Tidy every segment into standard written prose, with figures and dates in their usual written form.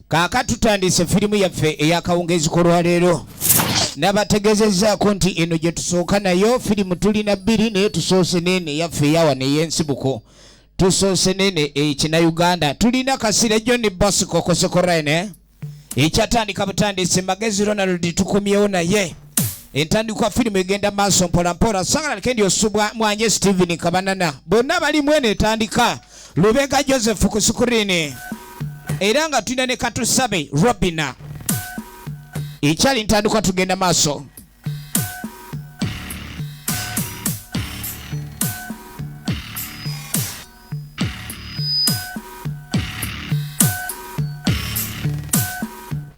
Kaka tutandise filimu yaffe eyakawungezi kolwaleero. Nabategezezzaako nti eno gye tusooka nayo filimu tulina 2 naye tusoose nene yaffe eyawa n'ey'ensibuko. Tusoose nene ekina-Uganda. Tulina Kasire John Bosco Kosekorene. Ekyatandika butandisi Magezi Ronald tukumyewo naye. Entandikwa filimu egenda maaso mpolampola. Sagala Kendi Osubwa Mwanje Steven Kabanana. Bonna bali mwene etandika. Lubega Joseph ku screen. Era nga tulina ne Katusabe Robina. Ekyali ntandikwa tugenda maaso.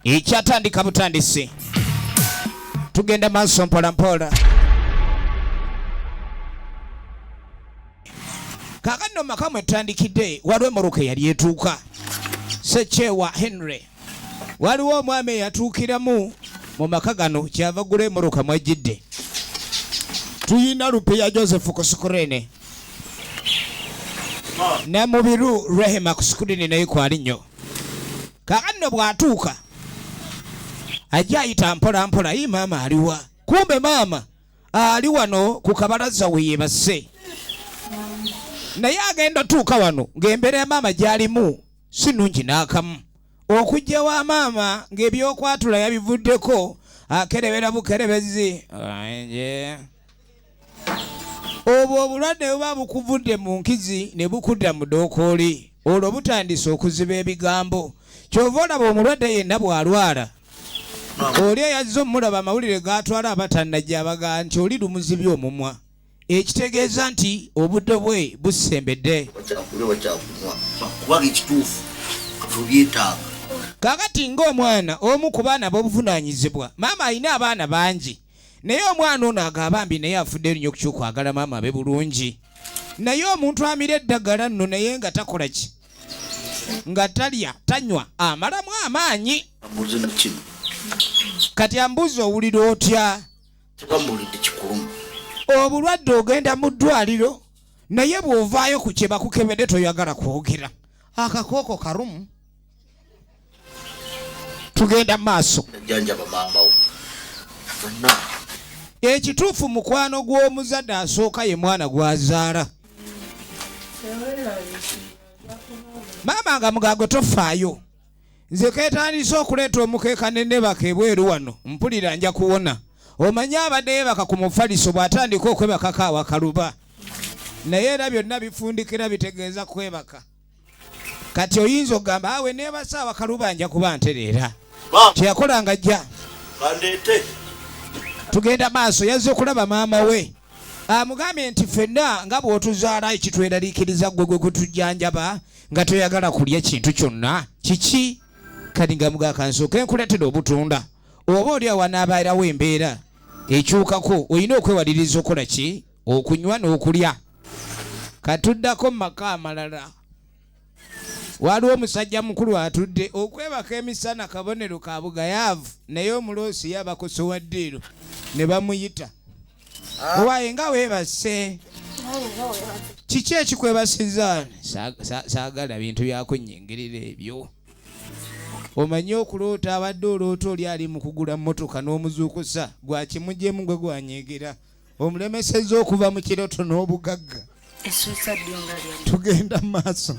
Ekyatandika butandisi. Tugenda maaso mpolampola. Kakano makamu etandikidde waliwo Moroke yali etuuka. Sechewa Henry. Waliwo omwami yatuukiramu mu maka gano kyava gule Moroka mwajjidde. Tuyina Rupeya Joseph Kosukurene. Na Mubiru Rehema Kosukurene naye kwali nnyo. Kakano bwatuuka. Ajja ayita mpola mpola yi mama aliwa. Kumbe mama ali wano ku kabalaza we yebase. Naye agenda tuuka wano ng'embere ya mama gy'alimu si nnungi n'akamu. Okujja wa mama ng'ebyokwatula yabivuddeko akerebera bukerebezi. Obwo obulwadde buba bukuvudde mu nkizi ne bukudda mu dookooli. Olwo butandise okuziba ebigambo. Kyova olaba omulwadde yenna bw'alwala. Oli eyazze omulaba amawulire g'atwala abatannajja abaga nti oli lumuzibye omumwa. Ekitegeeza nti obudde bwe busembedde. Kakati ng'omwana omu ku baana b'obuvunaanyizibwa. Maama alina abaana bangi. Naye omwana ono agabambi naye afudde nnyo kukyukwagala maama abe bulungi. Naye omuntu amira eddagala nno naye nga takola ki? Nga talya, tanywa, amalamu amaanyi. Kati ambuuza owulira otya? Obulwadde ogenda mu ddwaliro naye bw'ovaayo ku kye bakukebedde toyagala kwogera. Akakooko karumu. Tugenda maaso. Ekituufu mukwano gw'omuzadde asooka ye mwana gw'azaala. Maama nga mugaago tofaayo. Nze keetandisa okuleeta omukeeka n'ennebaka ebweru wano mpulira nja kuwona. Omanyi abadde yeebaka ku mufaliso bw'atandika okwebakako awakaluba. Naye era byonna bifundikira bitegeeza kwebaka. Kati oyinza okugamba awe neebasa awakaluba nja kuba ntereera. Kyeyakolanga ajja. Tugenda maaso yazze okulaba maama we. Amugambye nti ffenna nga bw'otuzaala ekitweraliikiriza gwe kutujjanjaba nga toyagala kulya kintu kyonna. Kiki? Kati nga mugaka nsooke nkuleetera obutunda. Oba oli awo anaabairawo embeera ekyukako olina okwewaliriza okola ki? Okunywa n'okulya. Katuddako mu maka amalala. Waliwo omusajja mukulu atudde okwebaka emisana kabonero ka bugayaavu naye omuloosi yabakosowaddeero ne bamuyita. Owaye nga weebase. Kiki ekikwebasiza? Saagala bintu byakunnyingirira ebyo. Omanyi okuloota abadde oloota oli ali mu kugula mmotoka n'omuzuukusa gwa kimuggyemu gwe gwanyeegera. Omulemesezza okuva mu kiroto n'obugagga. Tugenda maaso.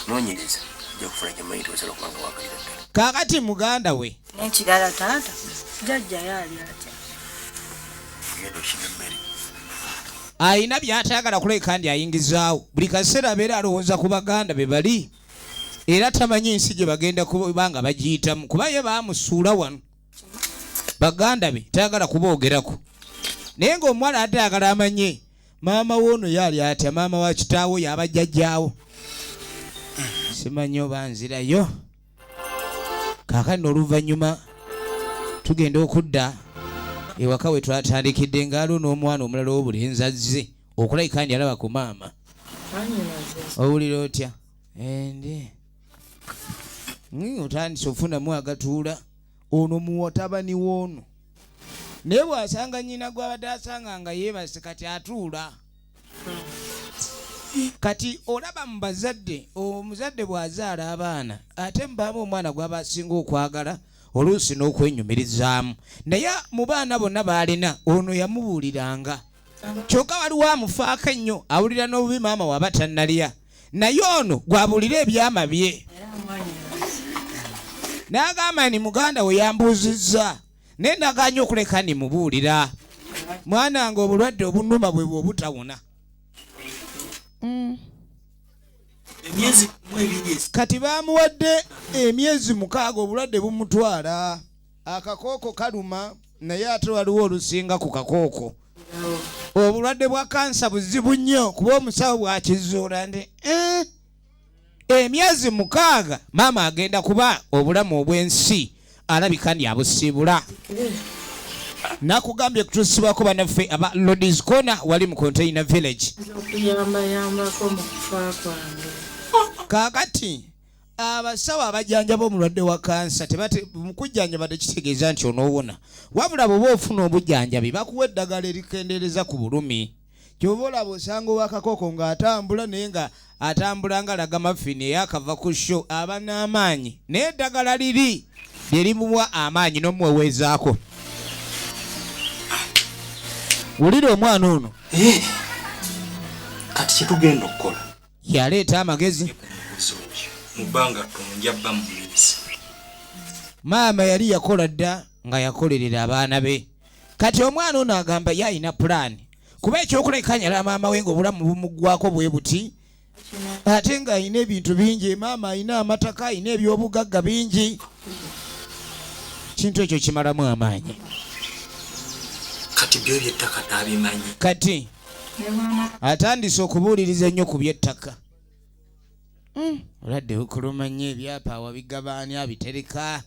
Noonyereza ojja kufuna gy'omanyi osala okubanga wakalira ddala. Kaakati muganda we. N'ekirala taata jjajja yaali atya. Genda okina emmere. Ayina by'atayagala kuleka ndi ayingizaawo. Buli kaseera abeera alowooza ku baganda be bali. Era tamanyi ensi gye bagenda kubanga bagiyitamu. Kuba ye baamusuula wano. Baganda be tayagala kuboogerako. Naye ng'omuwala atayagala amanye. Maama w'ono yaali atya, maama wa kitaawo y'abajjajjaawo. Simanyi oba nzirayo. Kaakano oluvannyuma tugenda okudda ewaka we twatandikidde ng'aliwo n'omwana omulala w'obulenzi azze okulabika ndi alaba ku maama. Owulira otya? Endi. Otandise ofunamu agatuula. Ono muwatabani w'ono. Naye bw'asanga nnyina gw'abadde asanga nga yeebase kati atuula. kati olaba mu bazadde omuzadde bw'azaala abaana ate mubaamu omwana gw'aba asinga okwagala oluusi n'okwenyumirizaamu naye mu baana bonna baalina ono yamubuuliranga kyokka waliwo amufaako ennyo awulira n'obubi maama waba tannalya naye ono gw'abuulira ebyama bye n'agamba ni muganda we yambuuzizza naye ndagaanya okuleka nimubuulira mwana nga obulwadde obunuma bwe bwe obutawona kati bamuwadde emyezi 6 obulwadde bumutwala akakooko kaluma naye ate waliwo olusinga ku kakooko obulwadde bwa kansa buzibu nnyo kuba omusawo bwakizuula nti emyezi 6 maama agenda kuba obulamu obw'ensi alabika ndi abusiibula nakugambye kutusibwako banaffe aba Lodies Corner wali mu Container Village kaakati abasawo abajjanjaba omulwadde wa kansa mukujjanjaba tekitegeeza nti onoowona wabula bw'oba ofuna obujjanjabi bakuwa eddagala erikendeereza ku bulumi ky'oba olaba osanga ow'akakooko ng'atambula naye nga atambula nga lagamafini eyakava ku sho aba n'amaanyi naye eddagala liri lye limuwa amaanyi n'omuweweezaako wulira omwana ono kati kyetugenda okukola yaleeta amagezi mubanga tonjabba mu minsi maama yali yakola dda nga yakolerera abaana be kati omwana ono agamba ye alina pulaani kuba ekyokulekanyala maama we ng'obulamu bumuggwako bwe buti ate ng'alina ebintu bingi maama alina amataka alina ebyobugagga bingi kintu ekyo kimalamu amaanyi kati byo byettaka n'abimanyi kati atandise okubuuliriza ennyo ku by'ettaka oladde bukuluma nnyo ebyapa awabigabaani abitereka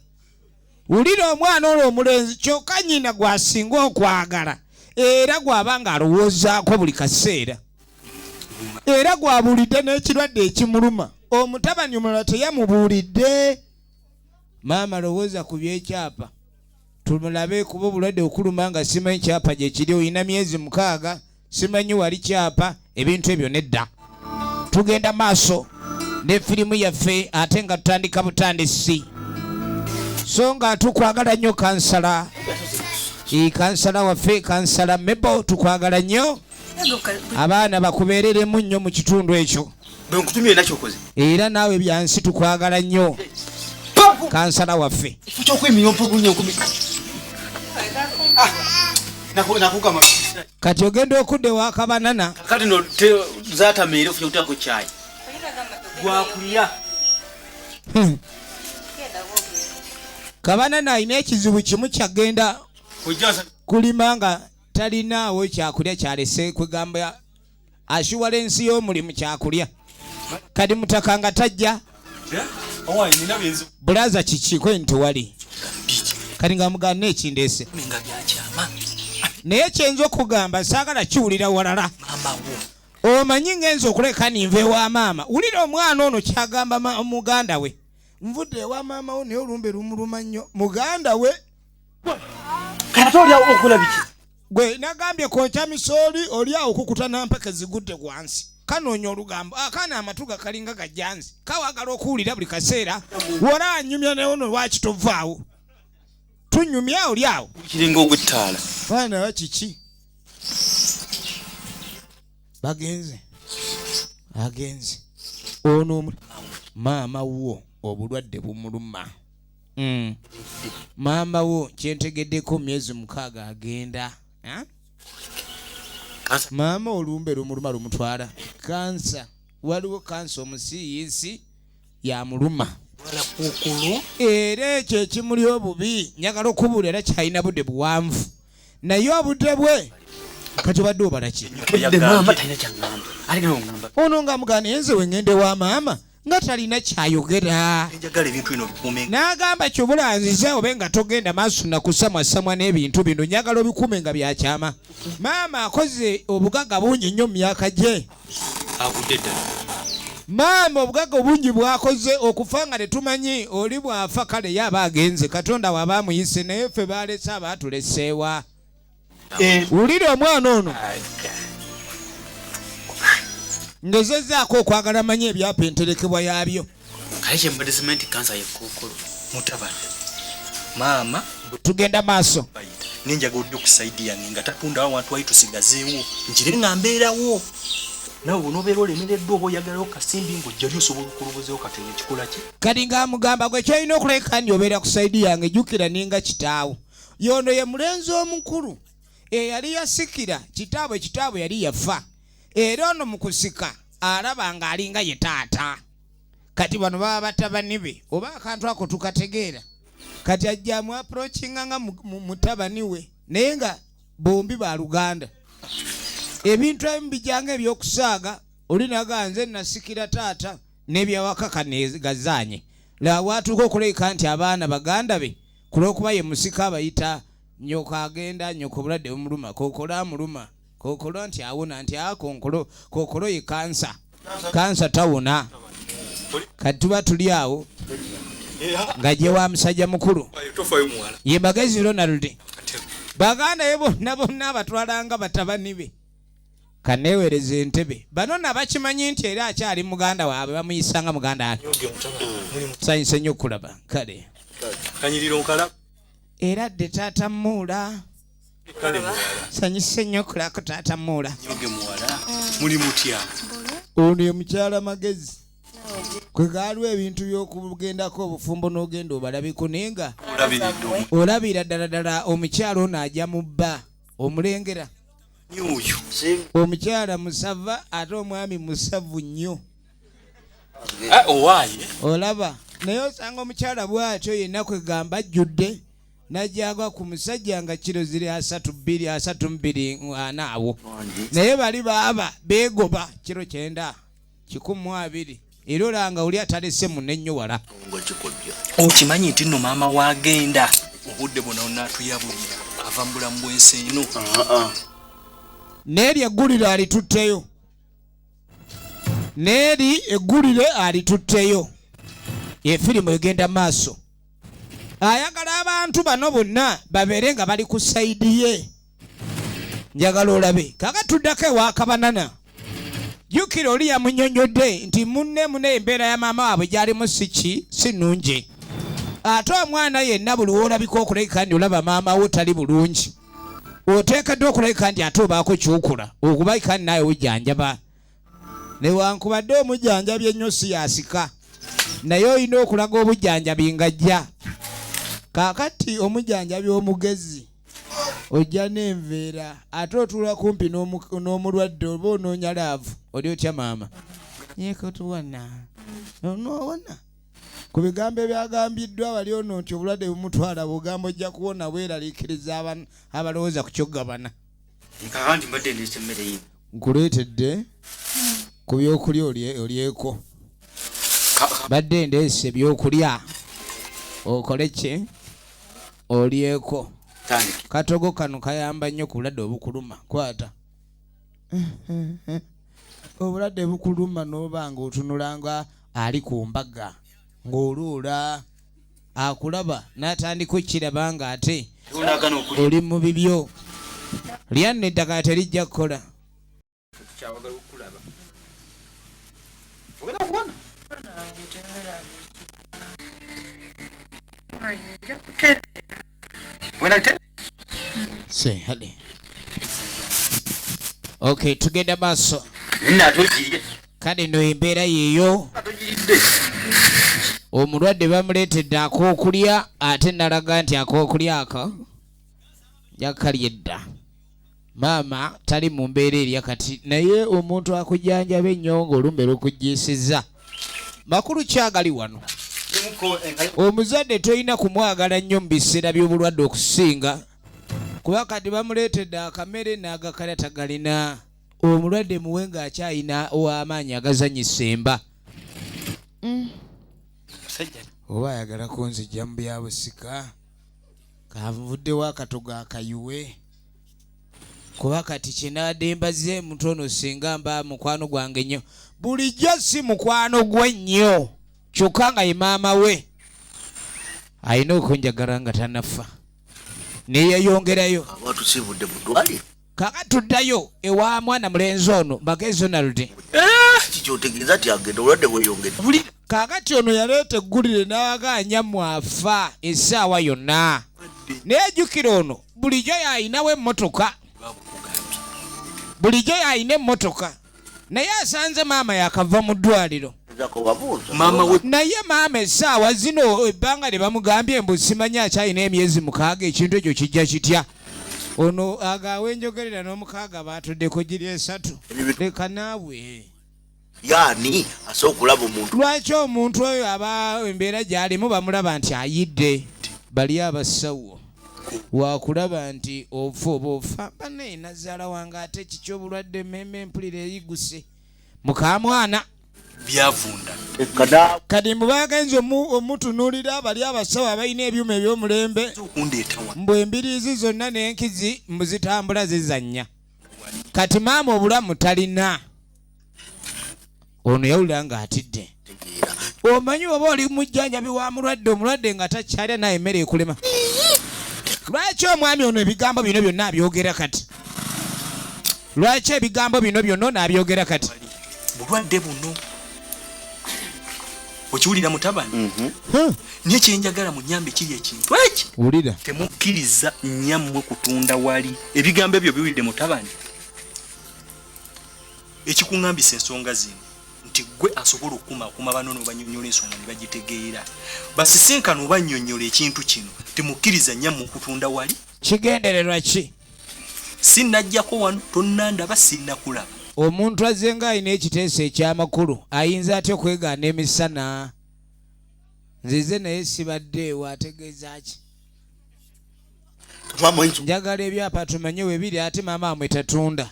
wulira omwana olwo omulenzi kyokka nnyina gwasinga okwagala era gwaba nga alowoozaako buli kaseera era gwabuulidde n'ekirwadde ekimuluma omutabani omulala teyamubuulidde maama lowooza ku byekyapa tumulabe kuba obulwadde okuluma nga simanyi kyapa gye kiri olina myezi 6 simanyi wali kyapa ebintu ebyo nedda tugenda maaso ne firimu yaffe ate nga tutandika butandisi so nga tukwagala nnyo kansala kansala waffe kansala Mebo tukwagala nnyo abaana bakubeereremu nnyo mu kitundu ekyo bwenkutumye nakyokoze era naawe byansi tukwagala nnyo kansala waffe kati ogenda okudde wakabanana kati no zatameere ofuna kutako chai gwakulya kabanana alina ekizibu kimu kyagenda kulima nga talinaawo kyakulya kyalese kwegamba ashiwala ensi y'omulimu kyakulya kadi mutaka nga tajja bulaza kiki kwe nti wali kati nga mugana ekindeese naye kyenza okugamba saagala kiwulira walala omanyi ngenza okuleka ninva ewa maama wulira omwana ono kyagamba muganda we nvudde ewa maama wo naye olumbe lumuluma nnyo muganda we gwe nagambye konkya misooli oli awo okukuta nampeke zigudde gwansi kanoonya olugambo akaana amatu gakalinga gajjanzi kawagala okuwulira buli kaseera wona anyumya newono lwaki tovaawo tunyumya oli awo kiringa ogwettaala baana bakiki bagenze agenze ono maama wo obulwadde bumuluma maama wo kyentegeddeko myezi 6 agenda maama olumbe lumuluma lumutwala kansa waliwo kansa omusiiyisi yamuluma era ekyo ekimuli obubi njagala okubuulira kyalina budde buwanvu naye obudde bwe kati obadde obalaki ono nga mugana yenze wengende wa maama nga talina kyayogera n'agamba kyobulanzize obe nga togenda maaso nakusamwasamwa n'ebintu bino njagala obikume nga byakyama maama akoze obugagga bungi nnyo mu myaka gye maama obugagga obungi bwakoze okufa nga tetumanyi oli bwafa kale yaba agenze katonda waba amuyise naye ffe balese abaatuleseewa wulira omwana ono ngezezaako okwagala manye ebyapa enterekebwa yabyo. kale kyembadde sementi kansa yekookolo mutabani maama tugenda maaso ninjagadde okusaidi yange nga tatundawo abantu wali tusigazeewo njire nga mbeerawo nawe bonobeera olemereddwa oba oyagalawo kasimbi ng'ojjali osobola okulubuzeewo katenge ekikola kye kati ng'amugamba gwe kyolina okuleka ndi obeera ku saidi yange jjukira ninga kitaawo yono ye mulenzi omukulu eyali yasikira kitaabwe yali yafa era ono mu kusika alaba ng'alinga ye taata kati bano baba batabani be oba akantu ako tukategeera kati ajja mu approachinga nga mutabani we naye nga bombi ba Luganda ebintu ebimu bijjanga ebyokusaaga oli naga nze nasikira taata n'ebyawaka kanegazaanye lawatuuka okuleka nti abaana baganda be kulwokuba ye musika abayita nyoko agenda nyoko bulwadde bumuluma kookolo amuluma kookolo nti awona nti kookolo ye kansa tawona kati tuba tuli awo nga gye wa musajja mukulu ye Magezi Ronald baganda ye bonna abatwalanga batabani be kaneewereza entebe bano nabakimanyi nti era akyali muganda waabwe bamuyisanga muganda wake sanyise nnyo okulaba kale era dde taata Muula sanyise nnyo okulako taata Muula muli mutya ono ye mukyala Magezi kwe gaaliwo ebintu by'okugendako obufumbo n'ogenda obalabiko naye nga olabira ddala omukyala ono ajja mu bba omulengera omukyala musava ate omwami musavu nnyo olaba naye osanga omukyala bw'atyo yenna kwegamba ajjudde najjagwa ku musajja nga kiro ziri 32 awo naye bali baaba beegoba kiro 912 era olanga oli atalese munne nnyo wala okimanyi nti nno maama wagenda obudde bwonna onaatuyabulira ava mu bulamu bw'ensi eno n'eri eggulire alitutteyo efirimu egenda maaso ayagala abantu bano bonna babeere nga bali ku saidi ye njagala olabe kakatuddako ewakabanana jjukira oli yamunyonyodde nti munne embeera ya maama waabwe gyalimu si nnungi ate omwana yenna buli woolabika okulabika nti olaba maama wo tali bulungi oteekeddwa okulabika nti ate obaako kyokula okubaika naawe ojjanjaba newankubadde omujjanjabi ennyo si yasika naye olina okulaga obujjanjabi ng'ajja kaakati omujjanjabi omugezi ojja n'enveera ate otuula kumpi n'omulwadde oba onoonya laavu oli otya maama yekotuwona onoowona ku bigambo ebyagambiddwa wali ono nti obulwadde bumutwala bugamba ojja kuwona bweraliikiriza abalowooza ku kyogabana nkuleetedde ku byokulya olyeko badde ndeese ebyokulya okole ki olyeko katogo kano kayamba nnyo ku bulwadde obukuluma kwata obulwadde bukuluma n'oba nga otunulanga ali ku mbaga ng'oluula akulaba n'atandika okkiraba nga ate oli mu bibyo lyanno eddagala terijja kukola okay tugenda maaso kale no embeera yeeyo omulwadde bamuleetedde akookulya ate nalaga nti akookulya ako yakalya edda maama tali mu mbeera erya kati naye omuntu akujjanjaba ennyo ng'olumbe okugyiisizza makulu kyagali wano omuzadde tolina kumwagala nnyo mu biseera by'obulwadde okusinga kuba kati bamuleetedde akamere n'agakalya tagalina omulwadde muwe ng'akyayina ow'amaanyi agazanyisa emba oba ayagala kunzijja mu byabusika kanvuddewo akatogo akayuwe kuba kati kyenabadde mbaze mutono singa mba mukwano gwange nnyo bulijjo si mukwano gwe nnyo kyokka nga ye maama we alina okunjagala nga tanafa neyeyongerayo kaka tuddayo ewa mwana mulenzi ono Magezi Ronald kikyotegeeza ti agenda olwadde weyongedde. Kaakati ono yaleeta eggulire n'awaganya mwafa essaawa yonna. Naye jjukira ono bulijjo y'ayinawo emmotoka. Bulijjo y'ayina emmotoka. Naye asanze maama yakava mu ddwaliro. Naye maama essaawa zino ebbanga lye bamugambye mbu simanya akyalina emyezi 6 ekintu ekyo kijja kitya. Ono agaawe enjogerera n'omukaaga baatuddeko giri 3. Leka naawe. Yaani asobola okulaba omuntu. Lwaki omuntu oyo aba embeera gy'alimu bamulaba nti ayidde? Bali abasawo waakulaba nti ofa oba ofa. Banne nazaala wange ate kiki obulwadde emmeme empulira eyiguse mukamwana byavunda. Kati mbu bagenze omutunuulira bali abasawo abalina ebyuma eby'omulembe mbu embiriizi zonna n'enkizi mbu zitambula zizannya. Kati maama obulamu talina. Ono yawulira ng'atidde. Omanyi oba oli mujjanjabi wa mulwadde omulwadde nga takyalya naye emmere ekulema. Lwaki omwami ono ebigambo bino byonna abyogera kati? Lwaki ebigambo bino byonna n'abyogera kati? Bulwadde buno okiwulira mutabani? Niye kyenjagala mu nnyambe kiri ekintu eki. Wulira. Temukkiriza nnyammwe kutunda wali. Ebigambo ebyo biwulidde mutabani. Ekikuŋŋambisa ensonga zino nti gwe asobola okukumaakuma bano n'obanyonnyola ensonga ne bagitegeera. Basisinkano obanyonnyola ekintu kino temukkiriza nnyammwe okutunda wali. Kigendererwa ki? Sinnajjako wano tonnandaba sinnakulaba. Omuntu azenga alina ekiteeso eky'amakulu ayinza atya okwegaana emisana? Nzize naye sibadde ewo ategeeza ki? Njagala ebyapa tumanye we biri ate maama amwe tatunda.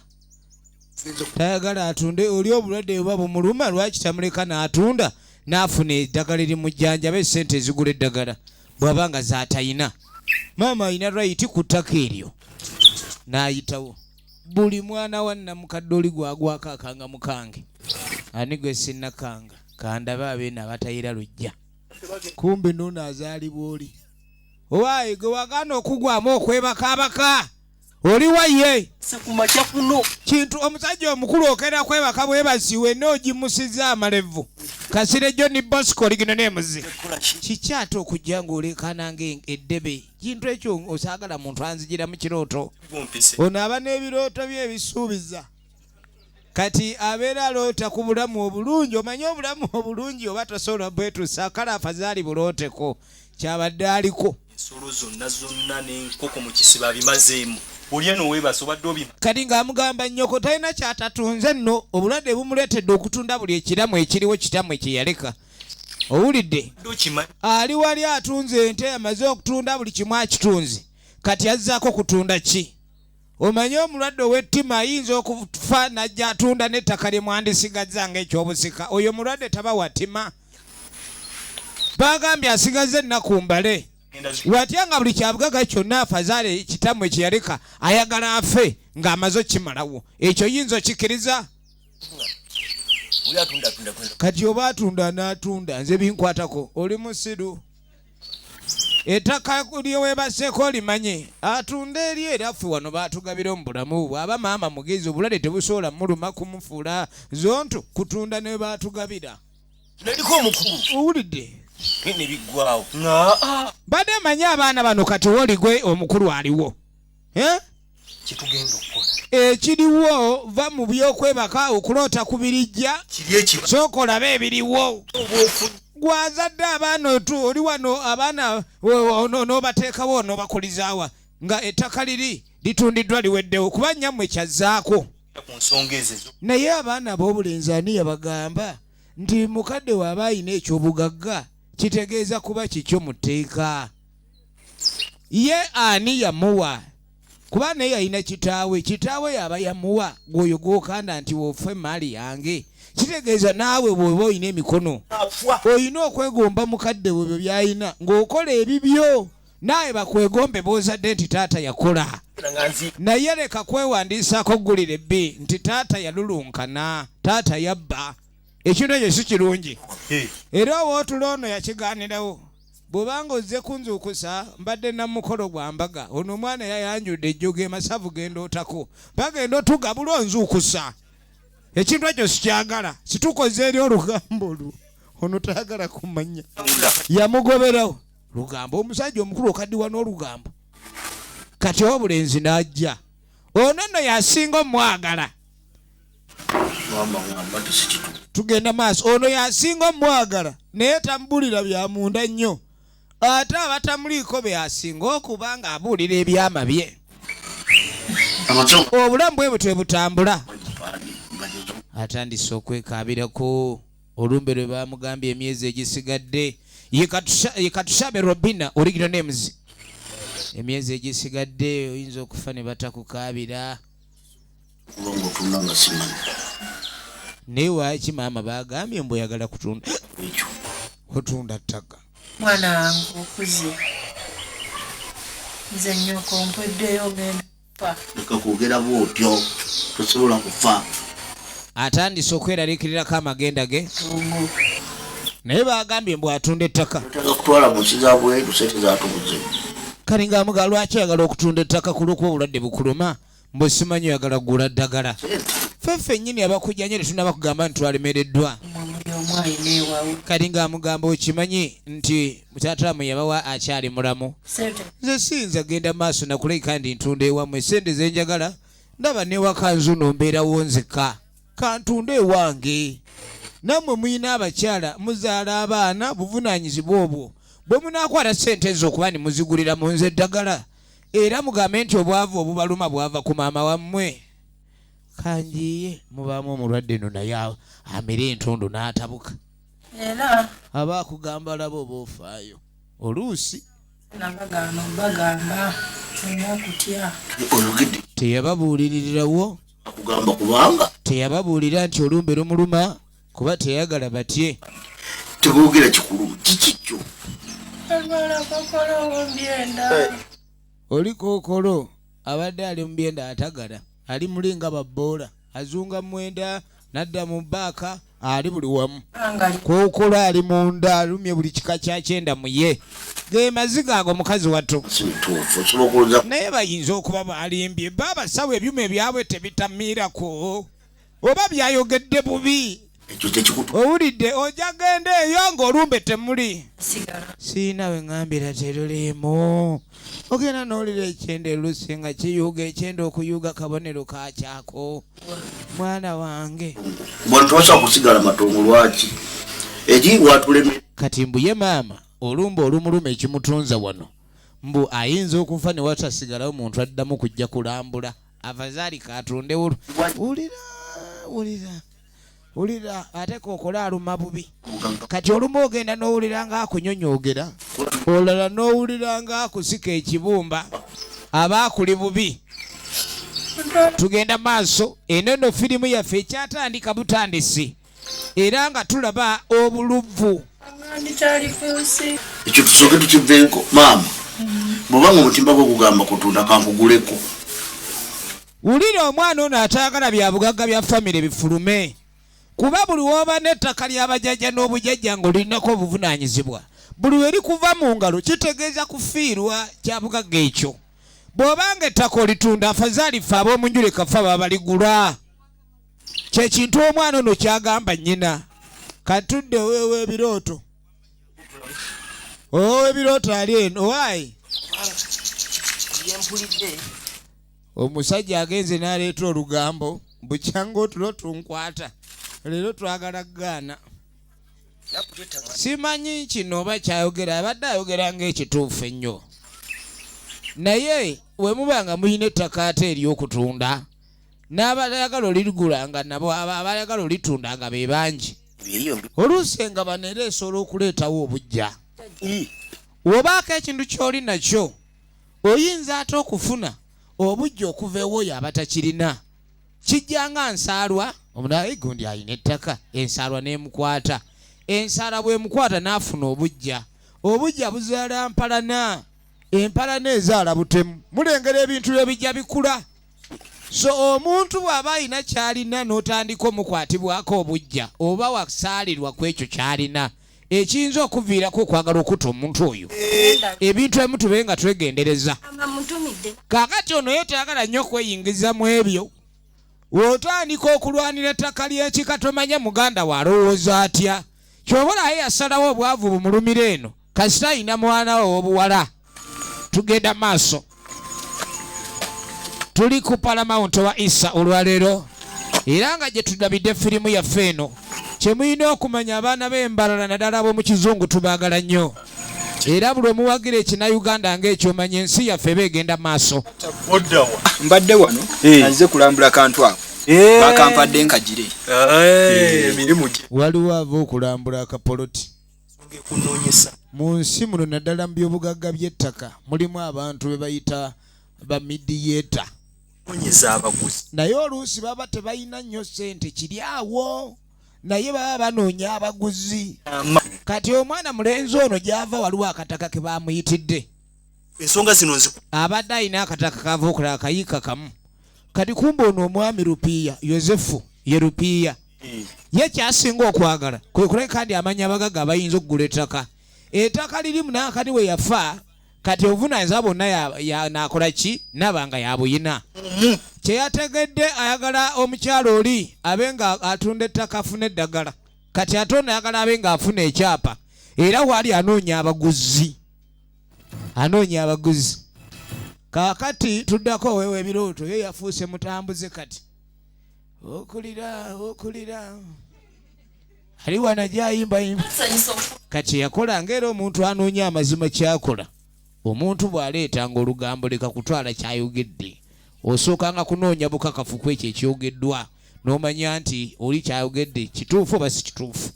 Tayagala atunde oli obulwadde buba bumuluma lwaki tamuleka n'atunda n'afuna eddagala erimujjanjaba essente ezigula eddagala bw'aba nga zaatayina. Maama alina right ku ttaka eryo n'ayitawo. Buli mwana wa nnamukadde oli gwagwako akanga mukange. Ani gwe sinnakanga kandabe abeena abatayira lujja. Kumbe n'ono azaalibwa oli. Owaayi gwe wagaana okugwamu okwebakaabaka. Oli waye sekumakya kuno kintu omusajja omukulu okera kwebaka bwebasiwe n'ogimusiza amalevu. Kasire John Bosco ligino nemuzi. Kikyate okujja ng'olekana ng'eddebe. Kintu ekyo osaagala muntu anzigira mu kirooto. Ono aba n'ebirooto bye ebisuubiza. Kati abeera aloota ku bulamu obulungi. Omanye obulamu obulungi oba tosobola bwetuusa kale afazaali bulooteko kyabadde aliko. Ensolo zonna n'enkoko mu kisiba bimazeemu. Oli eno weebase obadde obima. Kati ng'amugamba nnyoko talina kyatatunze nno obulwadde bumuleetedde okutunda buli ekiramu ekiriwo kitamu ekyeyaleka. Owulidde? Ali wali atunze ente amaze okutunda buli kimu akitunze. Kati azzaako kutunda ki? Omanye omulwadde ow'ettima ayinza okufa n'ajja atunda n'ettaka lye mwandisigazza ng'ekyobusika. Oyo mulwadde taba wa ttima. Bagambye asigaze ennaku mbale. Watya nga buli kyabugaga kyonna afazaale kitamu ekyeyaleka ayagala afe ng'amaze okimalawo. Ekyo yinza okikiriza? Kati oba atunda n'atunda nze binkwatako oli musiru. Ettaka lyeweebaseeko olimanye atunda eri eraffe wano baatugabira mu bulamu bw'aba maama mugezi obulwadde tebusobola muluma kumufuula zonto kutunda ne baatugabira. Naliko omukulu. Owulidde? Ne biggwawo. Badde manyi abaana bano kati woligwe omukulu aliwo. Kitugenda okukola. Ekiriwo va mu byokwebaka okuloota ku birijja. Kiri ekiba. Sooka olabe ebiriwo. Gwazadde abaana oli wano abaana n'obateekawo n'obakulizaawa nga ettaka liri litundiddwa liweddewo kuba nnyammwe kyazzaako. Ku nsonga ezo. Naye abaana ab'obulenzi ani yabagamba nti mukadde waaba ayina ekyobugagga kitegeeza kuba kikyo mu tteeka. Ye ani yamuwa? Kuba naye yalina kitaawe yaba yamuwa gwoyo gw'okanda nti wofe maali yange. Kitegeeza naawe bw'oba olina emikono olina okwegomba mukadde we byo by'alina ng'okola ebibyo nawe bakwegombe b'ozadde nti taata yakola. Naye leka kwewandiisaako ggulire ebbi nti taata yalulunkana, taata yabba. Ekintu ekyo si kirungi. Era owootula ono yakigaanirawo. Bw'obanga ozze kunzuukusa mbadde namukolo gwa mbaga ono omwana yayanjudde ejjoga emasavu genda otako bagenda otugabula onzuukusa. ekintu ekyo sikyagala situkoze eri olugambo olwo ono tayagala kumanya yamugoberawo lugambo omusajja omukulu okaddiwa n'olugambo kati obulenzi n'ajja ono nno yasinga omwagala tugenda maaso ono yasinga omwagala naye tamubulira bya munda nnyo ate abatamuliiko be yasinga okuba nga abuulira ebyama bye obulamu bwe butwe butambula atandise okwekaabirako olumbe lwe bamugambye emyezi egisigadde yekatushabe Robina original names emyezi egisigadde oyinza okufa ne batakukaabira naye waaki maama bagambye mbu oyagala kutunda ttaka mwana wange okuze nze nnyoko mpweddeyo ogenda kufa leka kwogera bwotyo tosobola kufa atandise okweraliikirirako amagenda ge naye bagambye mbu atunda ettaka taka kutwala mu nsi za bweru sente zatubuze kale ng'amuga lwaki ayagala okutunda ettaka ku lw'okuba obulwadde bukuluma mbu simanyi oyagala kugula ddagala feffe nnyini abakujjanye tetunaba kugamba nti twalemereddwa kali ng'amugamba okimanyi nti mutaatamu yabawa akyali mulamu nze siyinza genda maaso nakuleka ndi ntunda ewammwe sente zenjagala ndaba newaka nzuno mbeerawo nzeka kantunda ewange nammwe muyina abakyala muzaala abaana buvunaanyizibwa obwo bwe munaakwata sente ezo okuba ne muzigulira mu nze eddagala era mugambe nti obwavu obubaluma bwava ku maama wammwe kanjiye mubaamu omulwadde eno naye amere entondo n'atabuka era abaakugamba laba oba ofaayo oluusi bagamba olina kutya teyababuulirirawo akugamba kubanga teyababuulira nti olumbe lumuluma kuba teyagala batye teboogera kikulu kikikyo oli kookolo abadde ali mu byenda atagala ali mulinga babboola azunga mwenda nadda mu bbaaka ali buli wamu kookolo ali munda alumye buli kika kyakyenda mu ye ge maziga ago mukazi watto naye bayinza okuba balimbye baabasawo ebyuma ebyabwe tebitamiirako oba byayogedde bubi owulidde ojja genda eyo ng'olumbe temuli siina we ŋŋambira teruliimu ogenda n'olira ekyenda elusi nga kiyuga ekyenda okuyuga kabonero kakyako mwana wange bwano tosobola kusigala matongo lwaki egi watuleme kati mbu ye maama olumbe olumuluma ekimutunza wano mbu ayinza okufa ne watasigalawo muntu addamu kujja kulambula avazaali katunde wulira ate kokola aluma bubi kati olumu ogenda n'owulira nga akunyonyoogera olala n'owulira nga akusika ekibumba aba akuli bubi tugenda maaso eno nno firimu yaffe ekyatandika butandisi era nga tulaba obuluvu ekyo tusooke tukivenko maama bwobanga omutimba gw'okugamba kutunda kankuguleko wulira omwana ono atayagala bya bugagga bya famire bifulume kuba buli wooba n'ettaka ly'abajjajja n'obujjajja ng'olinako obuvunaanyizibwa buli weri kuva mu ngalo kitegeeza kufiirwa kya bugagga ekyo bw'obanga ettaka olitunda afazaali ffe ab'omu nju leka ffe aba baligula kyekintu omwana ono kyagamba nnyina katudde ow'ebirooto ow'ebirooto ali eno owaayi omusajja agenze n'aleeta olugambo bukyanga otulo tunkwata leero twagala gaana simanyi kino oba kyayogera abadde ayogera ng'ekituufu ennyo naye we muba nga muyina ettaka ate ery'okutunda n'abayagala oligulanga nabo abayagala olitunda nga be bangi oluusi nga banereesa olw'okuleetawo obujja wobaako ekintu ky'oli nakyo oyinza ate okufuna obujja okuva ewooyo abatakirina kijja nga nsaalwa omunaye gundi alina ettaka ensaalwa n'emukwata ensaala bw'emukwata n'afuna obujja buzaala mpalana empalana ezaala butemu mulengera ebintu ebijja bikula so omuntu bw'aba alina ky'alina n'otandika omukwatibwako obujja oba wasaalirwa ku ekyo ky'alina ekiyinza okuviirako okwagala okutta omuntu oyo ebintu ebimu tube nga twegendereza kaakati ono ye tayagala nnyo okweyingiza mu ebyo wotandika okulwanira ettaka ly'ekika tomanya muganda walowooza atya kyobolayo yasalawo obwavu bumulumira eno kasita ayina mwana we obuwala tugenda maaso tuli ku paramount wa isa olwaleero era nga gye tulabidde firimu yaffe eno kyemulina okumanya abaana b'embalala naddala ab'omu kizungu tubaagala nnyo era buli omuwagira ekinauganda ng'ekyomanya ensi yaffe beegenda maaso mbadde wano anze kulambula kantu ako bakampadde nkagire emirimu gye waliwo ava okulambula akapoloti mu nsi muno naddala mu byobugagga by'ettaka mulimu abantu be bayita bamidiyeta naye oluusi baba tebalina nnyo ssente kiri awo naye baba banoonya abaguzi kati omwana mulenzi ono gy'ava waliwo akataka ke bamuyitidde ensonga zino abadde alina akataka kava okulaba akayiika kamu kati kumba ono omwami Rupiya Yozefu ye Rupiya ye kyasinga okwagala kwe kuleka ndi amanya abagaga abayinza okugula ettaka lirimu nakati we yafa kati obuvunaanyizibwa bonna nakola ki nabanga yabuyina kyeyategedde ayagala omukyalo oli abe nga atunda ettaka afuna eddagala kati ate ono ayagala abe nga afuna ekyapa era waali anoonya abaguzi kakati tuddako wewe ebirooto ye yafuuse mutambuze kati okulira ali wana gyayimba kati yakola ng'era omuntu anoonya amazima kyakola omuntu bw'aleetanga olugambo leka kutwala kyayogedde osookanga kunoonya bukakafu ku ekyo ekyogeddwa n'omanya nti oli kyayogedde kituufu oba si kituufu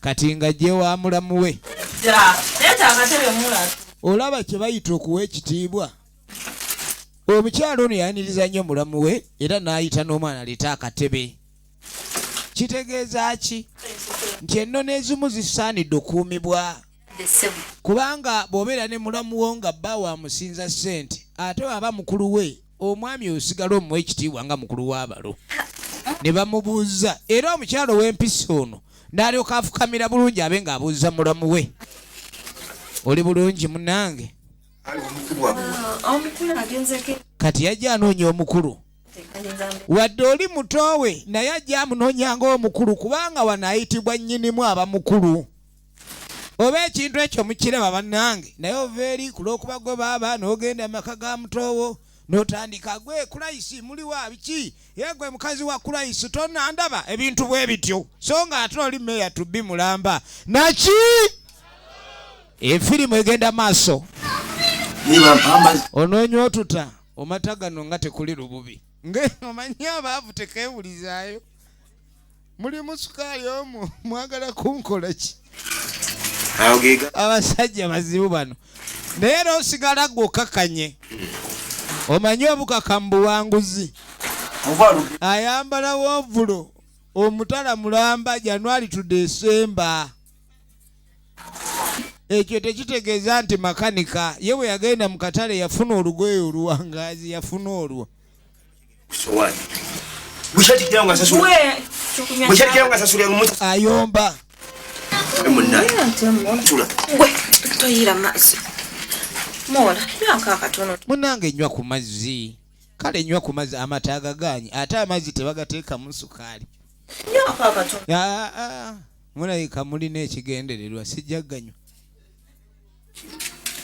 kati nga gye wa mulamu we olaba kye bayita okuwa ekitiibwa omukyalo ono yayaniriza nnyo mulamu we era n'ayita n'omwana aleeta akatebe kitegeeza ki nti ennono ezimu zisaanidde okuumibwa kubanga bw'obeera ne mulamu wo nga bba wamusinza ssente ate aba mukulu we omwami osigala omuwa ekitiibwa nga mukulu w'abalo ne bamubuuza era omukyalo w'empisa ono n'alyoka afukamira bulungi abe ng'abuuza mulamu we oli bulungi munange kati yajja anoonya omukulu wadde oli muto we naye ajja amunoonya ng'omukulu kubanga wano ayitibwa nnyinimu aba mukulu oba ekintu ekyo mukiraba bannange naye ova eri ku lw'okuba gwe baaba n'ogenda amaka ga mutowo n'otandika gwe kulayisi muli wa biki ye gwe mukazi wa kulayisi tonandaba ebintu bwe bityo so nga ate oli meya tubbi mulamba naki efirimu egenda maaso onoonywa otuta omata gano nga tekuli lububi omanyi abaavu tekeewulizaayo mulimu sukaali omu mwagala kunkola ki abasajja bazibu bano naye era osigala gwe okakanye omanyi obukakamu buwanguzi ayambala woovulo omutala mulamba January to December ekyo tekitegeeza nti makanika ye bwe yagenda mu katale yafuna olugoye oluwangaazi yafuna olwo ayomba munange nywa ku mazzi kale nywa ku mazzi amata agaganyi ate amazzi tebagateekamu sukaali mulabika mulina ekigendererwa sijja ganywa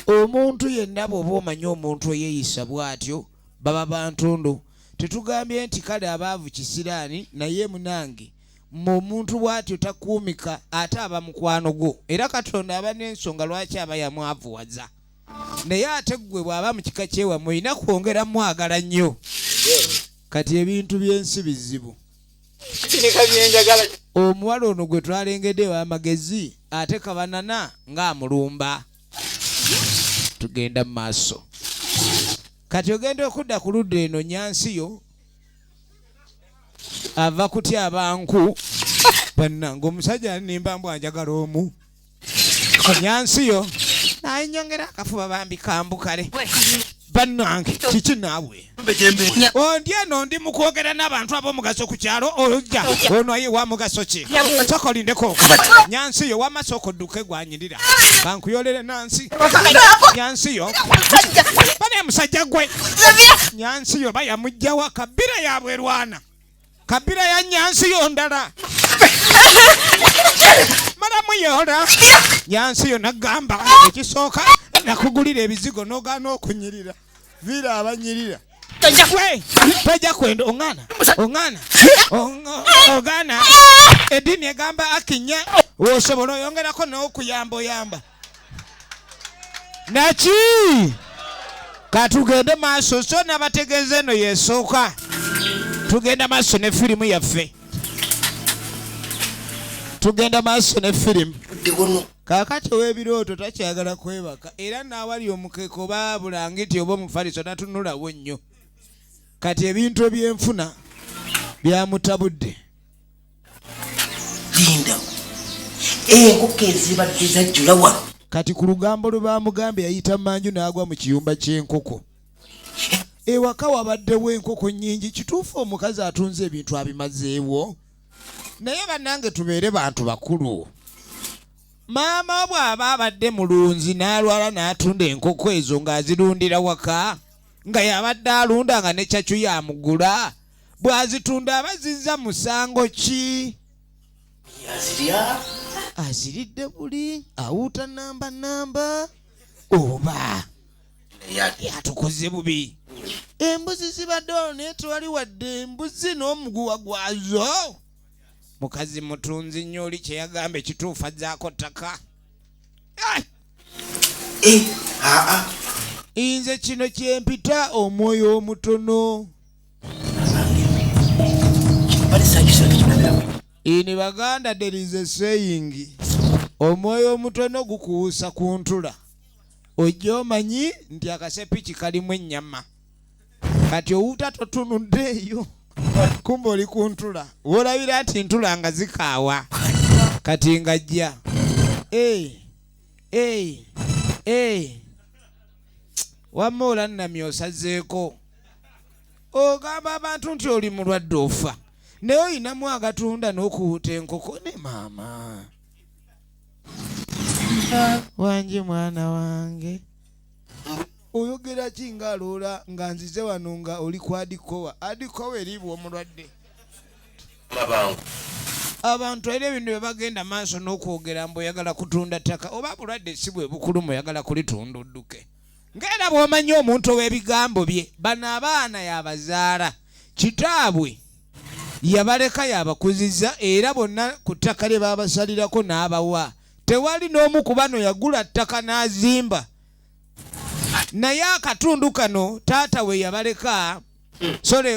omuntu yenna bw'oba omanyi omuntu eyeeyisa bw'atyo baba bantundu tetugambye nti kale abaavu kisiraani naye munange omuntu bw'atyo takuumika ate aba mukwano gwo era Katonda aba n'ensonga lwaki aba yamwavuwaza naye ate ggwe bw'aba mu kika ky'ewammwe olina kwongera mwagala nnyo kati ebintu by'ensi bizibu omuwala ono gwe twalengedde w'amagezi ate kabanana ng'amulumba tugenda mu maaso kati ogenda okudda ku ludda eno Nyansiyo ava kutya abantu bannange omusajja alinimba mbu anjagala omu Nyansiyo nayinyongera akafuba bambi kambukale bannange kiki naabwe ondi eno ndi mu kwogera n'abantu ab'omugaso ku kyalo ojja ono ye wa mugaso ki soko lindeko Nyansiyo w'amasoko dduke gwanyirira kankuyolere Nansi Nyansiyo bane musajja gwe Nyansiyo bayamujjawa kabira yabwe rwana Kabira ya Nyansi yondala. Madamu yoda. Nyansi yona gamba. Ekisoka nakugulira ebizigo nogana okunyirira. Vira abanyirira. Peja kwendo ongana. Ogana. Edini egamba akinya. Wosobola yongerako n'okuyamba. Nachi. Katugende maaso so nabategeze no yesooka. Tugenda maaso ne filimu yaffe. Tugenda maaso ne filimu. Kakati w'ebirooto takyagala kwebaka era n'awali omukeko baabulangiti oba omufaliso tatunulawo nnyo. Kati ebintu ebyenfuna byamutabudde. Linda. Enkoko ezibadde zajjula wano. Kati ku lugambo lwe baamugambe yayita manju n'agwa mu kiyumba ky'enkoko. Ewaka wabaddewo enkoko nnyingi kituufu omukazi atunze ebintu abimazeewo. Naye bannange tubeere bantu bakulu. Maama bw'aba abadde mulunzi n'alwala n'atunda enkoko ezo ng'azirundira waka nga yabadde alunda nga ne kyakyo yamugula. Bw'azitunda abazizza musango ki? Yazirya. Aziridde buli awuuta namba oba yatukoze bubi. Embuzi zibadde ono naye tewali wadde embuzi n'omuguwa gwazo. Mukazi mutunzi nnyo oli kye yagamba ekituufu azzaako ttaka. Nze kino kyempita omwoyo omutono. Ini baganda there is a saying. Omwoyo omutono gukuusa ku ntula. Ojja omanyi nti akasepiki kalimu ennyama. Kati owuta totunuddeeyo. Kumbe oli ku ntula. Olabira nti ntula nga zikaawa. Kati nga jja. Wamma olannamya osazeeko. Ogamba abantu nti oli mulwadde ofa. Naye oyinamu agatunda n'okuwuta enkoko ne maama. Wangi mwana wange. Oyogera ki ng'aloola nga nzize wano nga oli ku adikowa. Adikowa eriibwa omulwadde. Abantu era ebintu bye bagenda maaso n'okwogera mbu oyagala kutunda ttaka oba bulwadde si bwe bukulumu oyagala kulitunda odduke. Ng'era bw'omanyi omuntu ow'ebigambo bye bano abaana yabazaala. Kitaabwe yabaleka yabakuzizza era bonna ku ttaka lye baabasalirako n'abawa. Tewali n'omu ku bano yagula ttaka n'azimba. Naye akatundu kano taata we yabaleka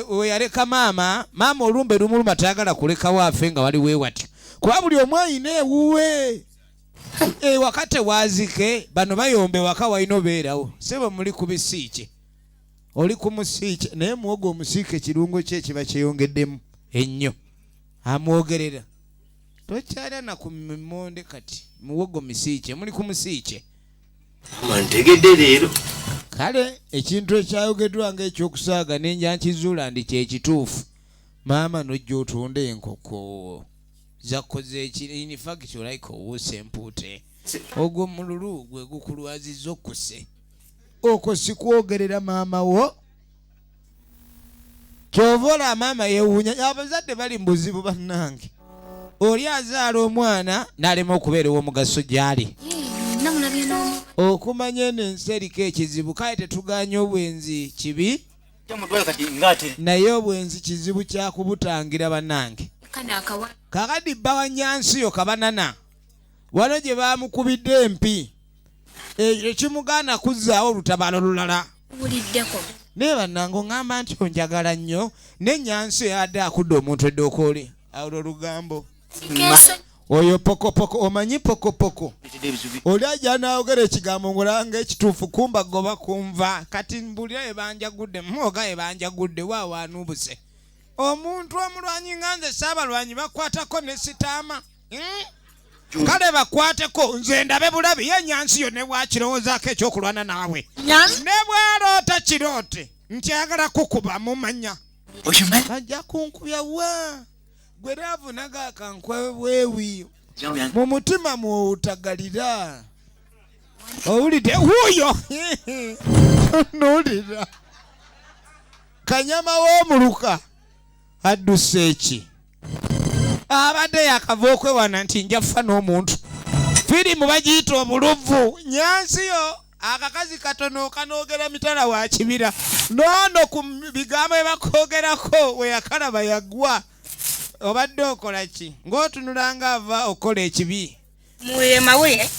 we yaleka maama olumbe lumuluma tayagala kulekawo afe nga wali weewatyo. Kuba buli omu ayina ewuwe. Ewaka tewaazike bano bayombe waka walina obeerawo. Sebo muli ku bisiike. Oli ku musiike naye muwogo omusiike ekirungo kye kiba kyeyongeddemu ennyo. Amwogerera. Tokyala na ku mmonde kati. Muwogo misiike muli ku musiike. Mantegedde leero. Kale ekintu ekyayogeddwa ng'ekyokusaaga n'enja nkizuula ndi kye kituufu. Maama n'ojja otunda enkoko. Zakoze in fact like owuuse empuute. Ogwo mululu gwe gukulwazizza okkuse. Okwo si kwogerera maama wo. Ky'ovola maama yeewuunya. Abazadde bali mu buzibu bannange. Oli azaala omwana n'alema okubeera ow'omugaso gy'ali. Okumanya eno ensi eriko ekizibu kale tetuganya obwenzi kibi. Naye obwenzi kizibu kyakubutangira bannange. Kakati bba wa Nyansiyo Kabanana. Wano gye baamukubidde empi. Ekimugaana kuzzaawo olutabaalo lulala. Naye bannange oŋŋamba nti onjagala nnyo ne Nyansiyo yadde akudde omuntu eddookoli. Awo olugambo. Oyo pokopoko omanyi pokopoko. Oli ajja n'ayogera ekigambo ng'olanga ekituufu kumba goba kunva. Kati mbulira ebanjagudde mwoga ebanjagudde waawo anuubuse. Omuntu omulwanyi nga nze Saabalwanyi bakwatako ne sitaama. Kale bakwateko nze ndabe bulabi ye Nyansiyo ne bwakirowoozaako ekyokulwana naawe. Ne bwaloota kiroote nti ayagala kukuba mumanya. Kajja kunkubya wa. Gwe raavunaga akankweweewi. Mu mutima mw'otagalira. Owulidde wuuyo. Nolira. Kanyama w'omuluka. adduse eki abadde yakava okwewana nti nja kufa n'omuntu firimu bagiyita obuluvu nyansiyo akakazi katono kanoogera mitala wa kibira noono ku bigambo ebakoogerako we yakalaba yagwa obadde okola ki ng'otunulanga ava okola ekibi mawulire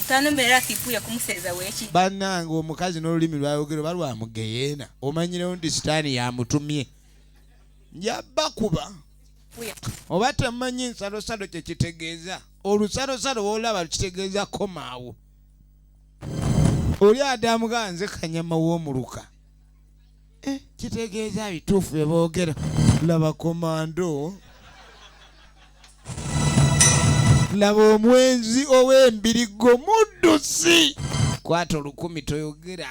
utanomera kipuya kumuseeza weeki bannange omukazi n'olulimi lwayogero balwamugeyeena omanyirewo nti sitaani yamutumye njabba kuba oba temanyi nsalosalo kyekitegeeza olusalosalo woolaba lukitegeeza komaawo oli adamuga nze kanyama w'omuluka kitegeeza bituufu bye boogera laba komando laba omwenzi ow'embirigo muddusi kwata 10 toyogera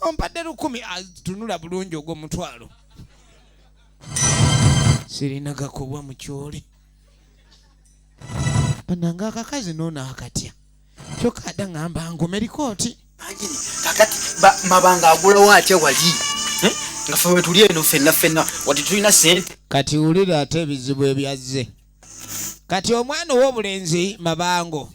ompadde 10 tunula bulungi ogw'omutwalo sirina gakobwa mu kyoli bananga akakazi noono akatya kyokka adda ngamba ngome likooti kakati mabanga agulawo atya wali nga fe wetuli eno ffenna wati tulina sente kati wulira ate ebizibu ebyazze kati omwana ow'obulenzi mabango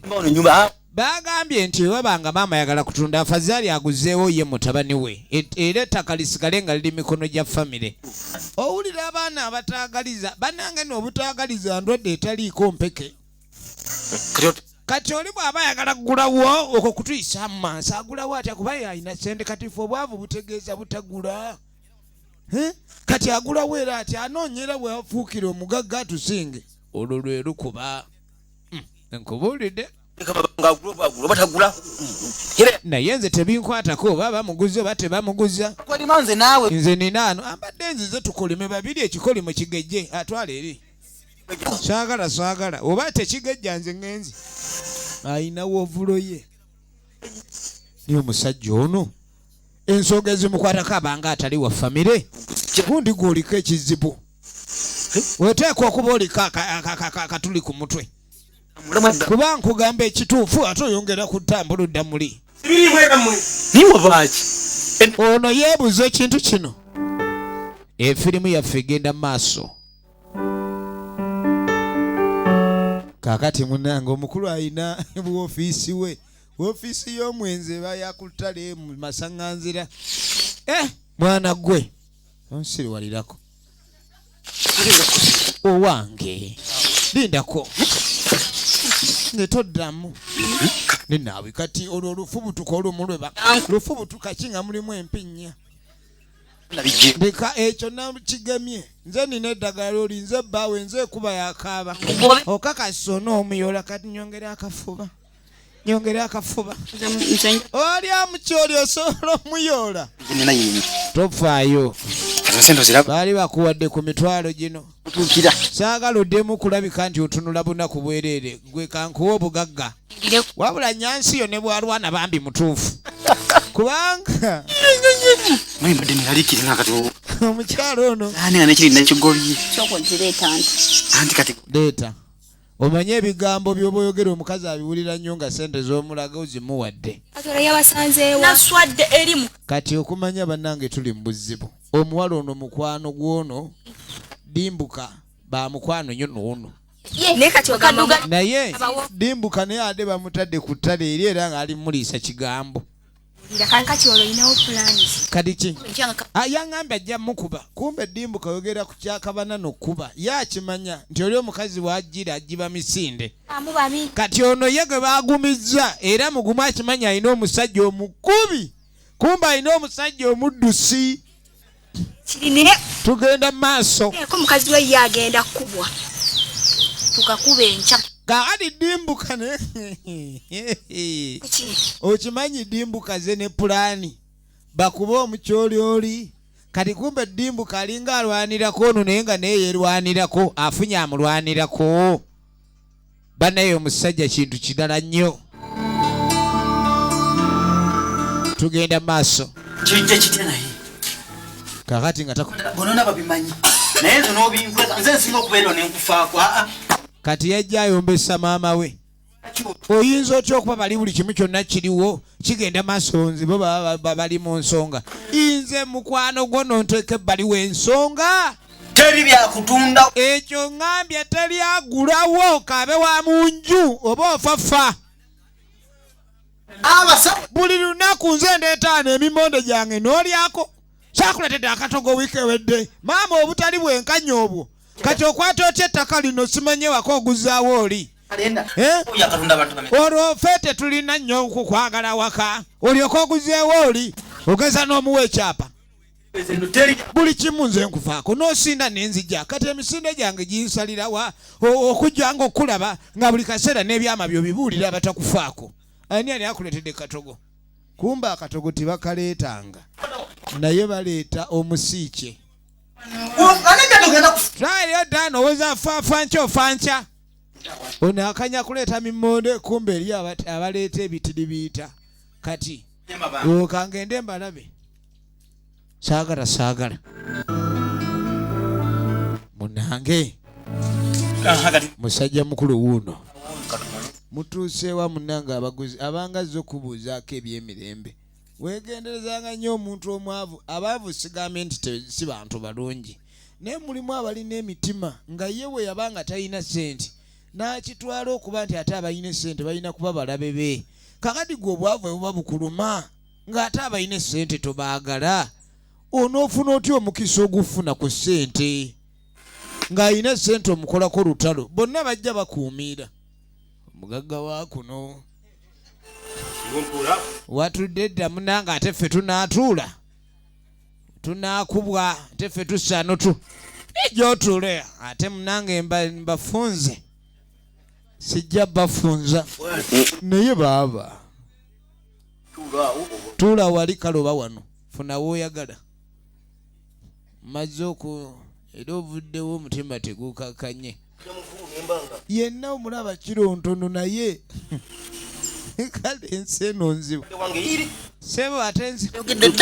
bagambye nti webanga maama ayagala kutunda afazaali aguzeewo ye mutabani we era ettaka lisigale nga liri mikono gya famire owulira abaana abataagaliza bannange n'obutaagaliza ndwadde etaliiko mpeke kati oli bw'aba ayagala kugulawo okwo kutuyisa mu maaso agulawo atya kuba yalina sente katifu obwavu butegeeza butagula kati agulawo era ati anoonyera bwafuukira omugagga atusinge olwo lwe lukuba nkubuulidde naye nze tebinkwatako oba bamuguza oba tebamuguza nze ninaano ambadde nzize tukolime babiri ekikolimo kigejje atwala eri swagala oba tekigejja nze ngenzi ayina woovulo ye niyo omusajja ono ensonga ezimukwatako abanga atali wa famire gundi gw'oliko ekizibu weteekwa okuba oliko akatuli ku mutwe kuba nkugamba ekituufu ate oyongera kutambula odda muli ono yeebuza ekintu kino efirimu yaffe egenda maaso kaakati munange omukulu ayina woofiisi we woofiisi y'omwenzi eba yakutale mu masaŋŋanzira mwana gwe onsiriwalirako owange lindako netoddamu nenaawe kati olwo olufubutuka olumulweba lufubutuka kinga mulimu empinnya leka ekyo nakigemye nze nina eddagala oli nze bbaawe nze ekuba yakaaba okakasa onoomuyola kati nyongera akafuba oli amukyoli osobola omuyoola tofaayo baali bakuwadde ku mitwalo gino saagala oddemu kulabika nti otunula bunaku bwereere gwe kankuwa obugagga wabula nyansiyo ne bwalwana bambi mutuufu kubanga omukyalo ono leeta omanye ebigambo by'oba oyogera omukazi abiwulira nnyo nga sente z'omulaga ozimuwadde kati okumanya bannange tuli mu buzibu omuwala ono mukwano gw'ono dimbuka bamukwano nnyo n'ono naye dimbuka naye ate bamutadde ku ttale eri era ng'ali muliisa kigambo kati ki yaŋŋambye ajja mukuba kumbe dimbuka yogera ku kyakabana n'okkuba ye akimanya nti oli omukazi w'ajjira agiba misinde kati ono ye gwe baagumizza era mugumu akimanya alina omusajja omukubi kumbe alina omusajja omuddusi tugenda mu maaso omukazi we ye agenda kkubwa tukakuba enkya kaakati dimbuka okimanyi dimbuka ze ne pulaani bakuba omukyoli oli kati kumbe dimbuka alinga alwanirako ono naye nga naye yerwanirako afunye amulwanirako banaye omusajja kintu kirala nnyo tugenda maaso kijja kitya naye kakati nga bonona babimanyi naye nze n'obinkweza nze nsinga okubeera nenkufaako kati yajja ayombesa maama we oyinza otya okuba bali buli kimu kyonna kiriwo kigenda maaso nze bo bali mu nsonga nze mukwano gwo nonteeka ebbali w'ensonga teri bya kutunda ekyo ngambye teri agulawo kabe wa munju oba ofafa buli lunaku nze ndeetaano emimonde gyange n'olyako kyakuletedde akatogo wiiki ewedde maama obutali bwenkanya obwo kati okwata otya ettaka lino simanye wako oguzaawo oli olwo ffe tetulina nnyo kukwagala waka olyoka oguzeewo oli ogeza n'omuwa ekyapa buli kimu nze nkufaako n'osinda nenzija kati emisinde gyange ginsalirawa okujjanga okulaba nga buli kaseera n'ebyama byo bibuulira abatakufaako ani akuletedde katogo kumba akatogo tibakaleetanga naye baleeta omusiike twayo ddaano oweza faafanca ofanca ono akanya kuleeta mimonde kumbe eri abaleeta ebitiri biyita kati okangende mbalabe saagala munange musajja mukulu wuuno mutuuseewa munange abaguzi abangazze okubuuzaako ebyemirembe weegenderezanga nnyo omuntu omwavu abaavu sigambe nti si bantu balungi naye mulimu abalina emitima nga ye we yabanga talina ssente n'akitwala okuba nti ate abalina essente balina kuba balabe be kakati gwe obwavu ebuba bukuluma ng'ate abalina essente tobaagala onoofuna otya omukisa ogufuna ku ssente ng'alina essente omukolako lutalo bonna bajja bakuumiira omugagga wa kuno watudde dda munanga ate ffe tunaatuula tunaakubwa ate ffe tusaano gy'otuule ate munange mbafunze sijja bafunza naye baaba tuula wali kaloba wano funa wooyagala mazze era ovuddewo omutima tegukakanye yenna omulaba kiro ntono naye kale ensi eno nzibu sebo ate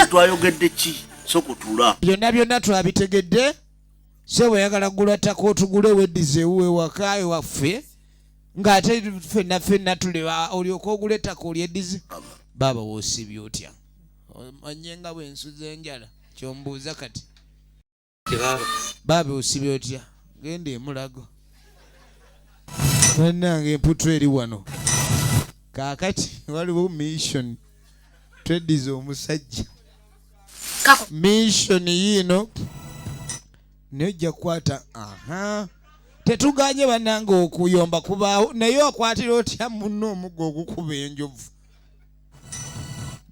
twayogedde ki sokutuula byonna twabitegedde sebo oyagala kugula ttaka otugule weddizeewo ewaka ewaffe ng'ate ffenna tuleba olyoka ogula ettaka olyeddize baaba woosibye otya omanye nga bwensuza enjala kyombuuza kati baaba osibye otya genda emulago bannange emputu eri wano kaakati waliwo mission tweddiza omusajja mission yiino nejja kukwata tetuganye bannange okuyomba kubaawo naye okwatira otya munno omuggo ogukuba enjovu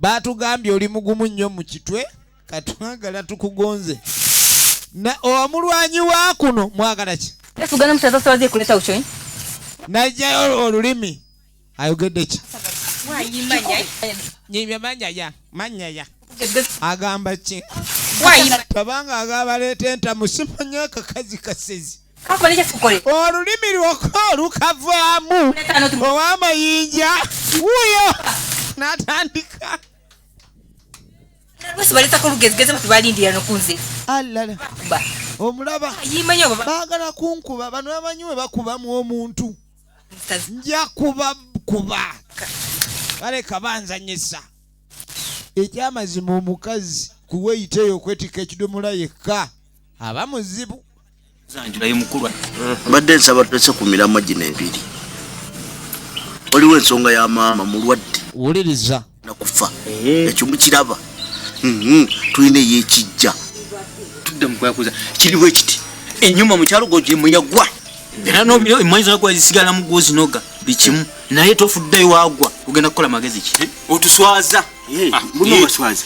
baatugambye oli mugumu nnyo mu kitwe katwagala tukugonze omulwanyi wa kuno mwagala ki najjayo olulimi ayogedde ki nyimbya manyaya agamba ki tabanga agabaleeta entamu simanya akakazi kasezi olulimi lwokka olukavaamu ow'amayinja wuyo n'atandika alala omulaba baagala kunkuba bano bamanyi we bakubamu omuntu nja kuba baleka banzanyisa ekyamazima omukazi kuweyiteyo okwetika ekidomola yekka aba muzibu mbadde nsaba tulese kumira amagi n'ebiri waliwo ensonga ya maama mulwadde wuliriza nakufa ekyo mukiraba tulina ey'ekijja tudde mukwakuza kiriwo ekiti ennyumba mukyalo gye muyagwa era emwanyi zona kuba zisigala mu gwozinoga bikimu naye tofuddeyo wagwa ogenda kukola magezi ki otuswaza baswaza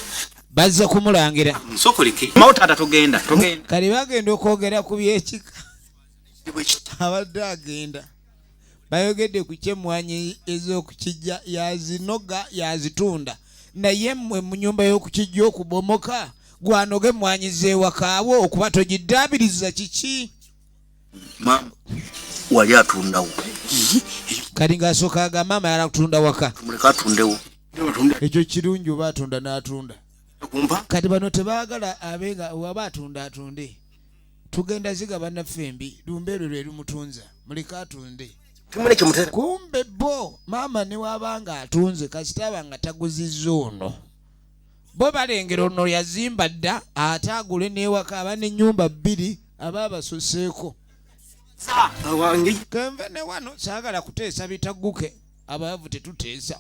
bazze kumulangira sokoleke mawo taata togenda kale bagenda okwogera ku byekika abadde agenda bayogedde ku kyemwanyi ez'okukijja yazinoga yazitunda naye mmwe mu nyumba y'okukijja okubomoka gwanoge emwanyi zeewakaawo okuba togiddaabiriza kiki mama wali atundawo kati ng'asooka agamba maama yalatunda waka muleka atundewo ekyo kirungi oba atunda n'atunda kati bano tebaagala abenga waba atunda atunde tugenda ziga bannaffe embi lumbe eryo lwe limutunza muleka atunde kumbe bo maama ne wabanga atunze kasita abanga taguzizza ono bo balengera ono yazimba dda ate agule n'ewaka aba n'ennyumba bbiri ababasuseeko awange kenve ne wano saagala kuteesa bitagguke abavu tetuteesa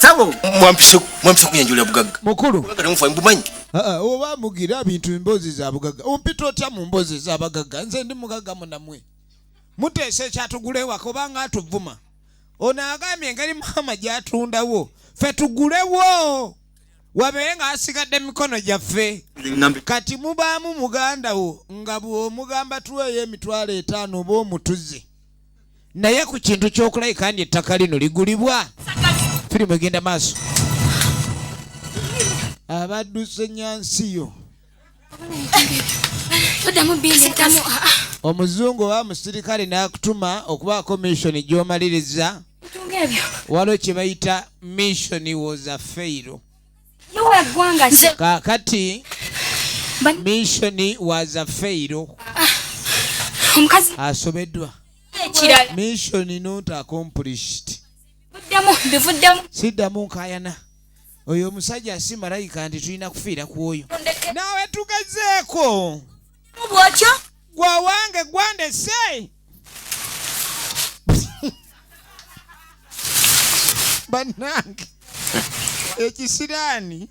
sabo mwampishe kuyanjula bugagga mukulu bugagga mufa mbumanyi oba mugira bintu emboozi za bugagga ompita otya mu mboozi za bagagga nze ndi mugagga munamwe muteesa ekyatugula ewaka obanga atuvuma ono agambye engeri maama gyatundawo ffe tugulewo wabeere ng'asigadde emikono gyaffe kati mubaamu muganda wo nga bw'omugamba tuweeyo emitwalo 5 oba omutuze naye ku kintu ky'okulayika ndi ettaka lino ligulibwa firimu egenda maaso abadduse nyansiyo omuzungu oba musirikale n'akutuma okubaako missoni gy'omaliriza waliwo kye bayita mission was a fail kakati mission was a fail asobeddwa mission not accomplished siddamu nkayana oyo omusajja si malayika nti tulina kufiira ku oyo naawe tugezeeko gwe wange gwandese bannange ekisiraani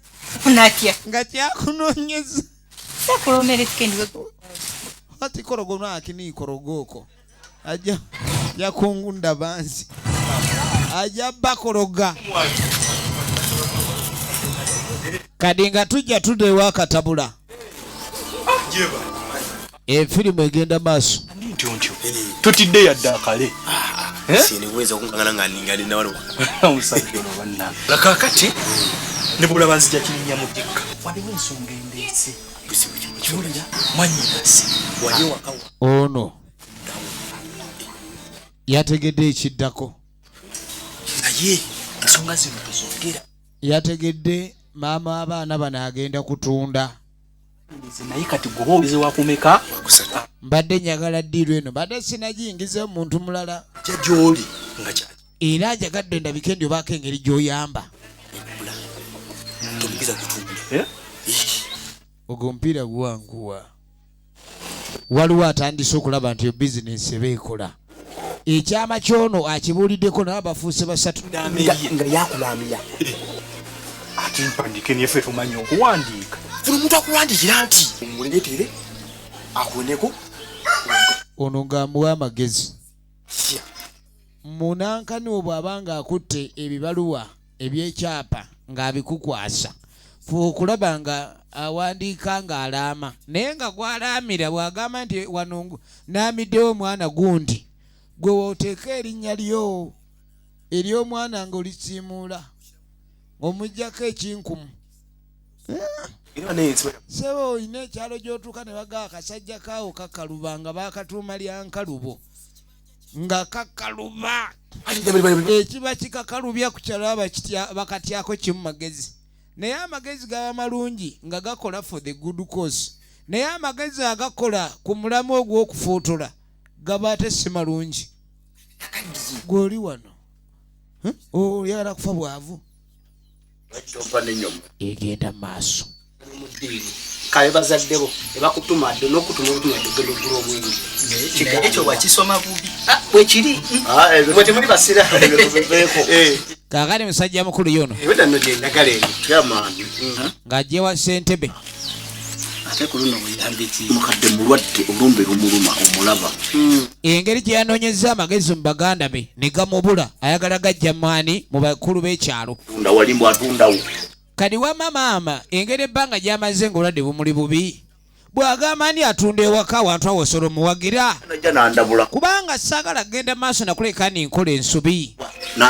nga kyakunoonyeza ati korogo nakini korogooko ajja yakungunda bansi ajja bakoroga kadi nga tujja tuddewo akatabula efirimu egenda maaso tutidde yadde akale siniweza okunkangana nga ningalina wano omusajja ono bannange nga kaakati ne bulaba nzija kirinnya mu dikka waliwo ensonga endeese kiwulira mwanyinasi wali wakawa ono yategedde ekiddako naye ensonga zino tezogera yategedde maama abaana bano agenda kutunda naye kati gwoba ogeze wakumeka mbadde njagala ddiiru eno badde sinagiyingiza omuntu mulala gy'oli nga kyali era njagadde ndabike ndi obaako engeri gy'oyamba tomugiza kutunde ogwo omupiira guwanguwa waliwo atandise okulaba nti yo bizinensi eba ekola ekyama kyono akibuuliddeko naye abafuuse basatu nga yakulamira ati mpandike nyefe tumanyi okuwandiika funa omuntu akuwandiikira nti omuleetere akoneko ono ng'amuwa amagezi munankani obwo abanga akutte ebibaluwa ebyekyapa ng'abikukwasa fe okulaba nga awandiika ng'alaama naye nga gw'alaamira bw'agamba nti wano naamiddewo omwana gundi gwe wooteeka erinnya lyo ery'omwana ng'olisiimuula omuggyako ekinkumu sebo olina ekyalo gy'otuuka ne bagaa akasajja kaawo kakaluba nga baakatuuma lyankalubo nga kakaluba ekiba kikakalubya ku kyalo bakatyako kimu magezi naye amagezi gaba malungi nga gakola for the good cause naye amagezi agakola ku mulamu ogw'okufuutula gaba ate si malungi gw'oli wano oyagala kufa bwavu egenda maaso kale bazaddebo ebakutuma dde n'okutuma obutuma ddogero ogula omwenge ekyo wakisoma bubi bwekiri mwe temuli basiraeko kaakati musajja mukulu yono ebeda nno gyendagala eyo kyamaani ng'ajje wa ssentebe ate ku luno bweyambiki mukadde mulwadde olumbe lumuluma omulaba engeri gye yanoonyeza amagezi mu baganda be ne gamubula ayagala gajja maani mu bakulu b'ekyalo tunda wali mbw atundawo kadi wamma maama engeri ebbanga gy'amaze ng'obulwadde bumuli bubi bw'agamba ndi atunda ewaka awantu awosolo muwagira najja nandabula kubanga saagala genda maaso nakuleka ninkola ensobi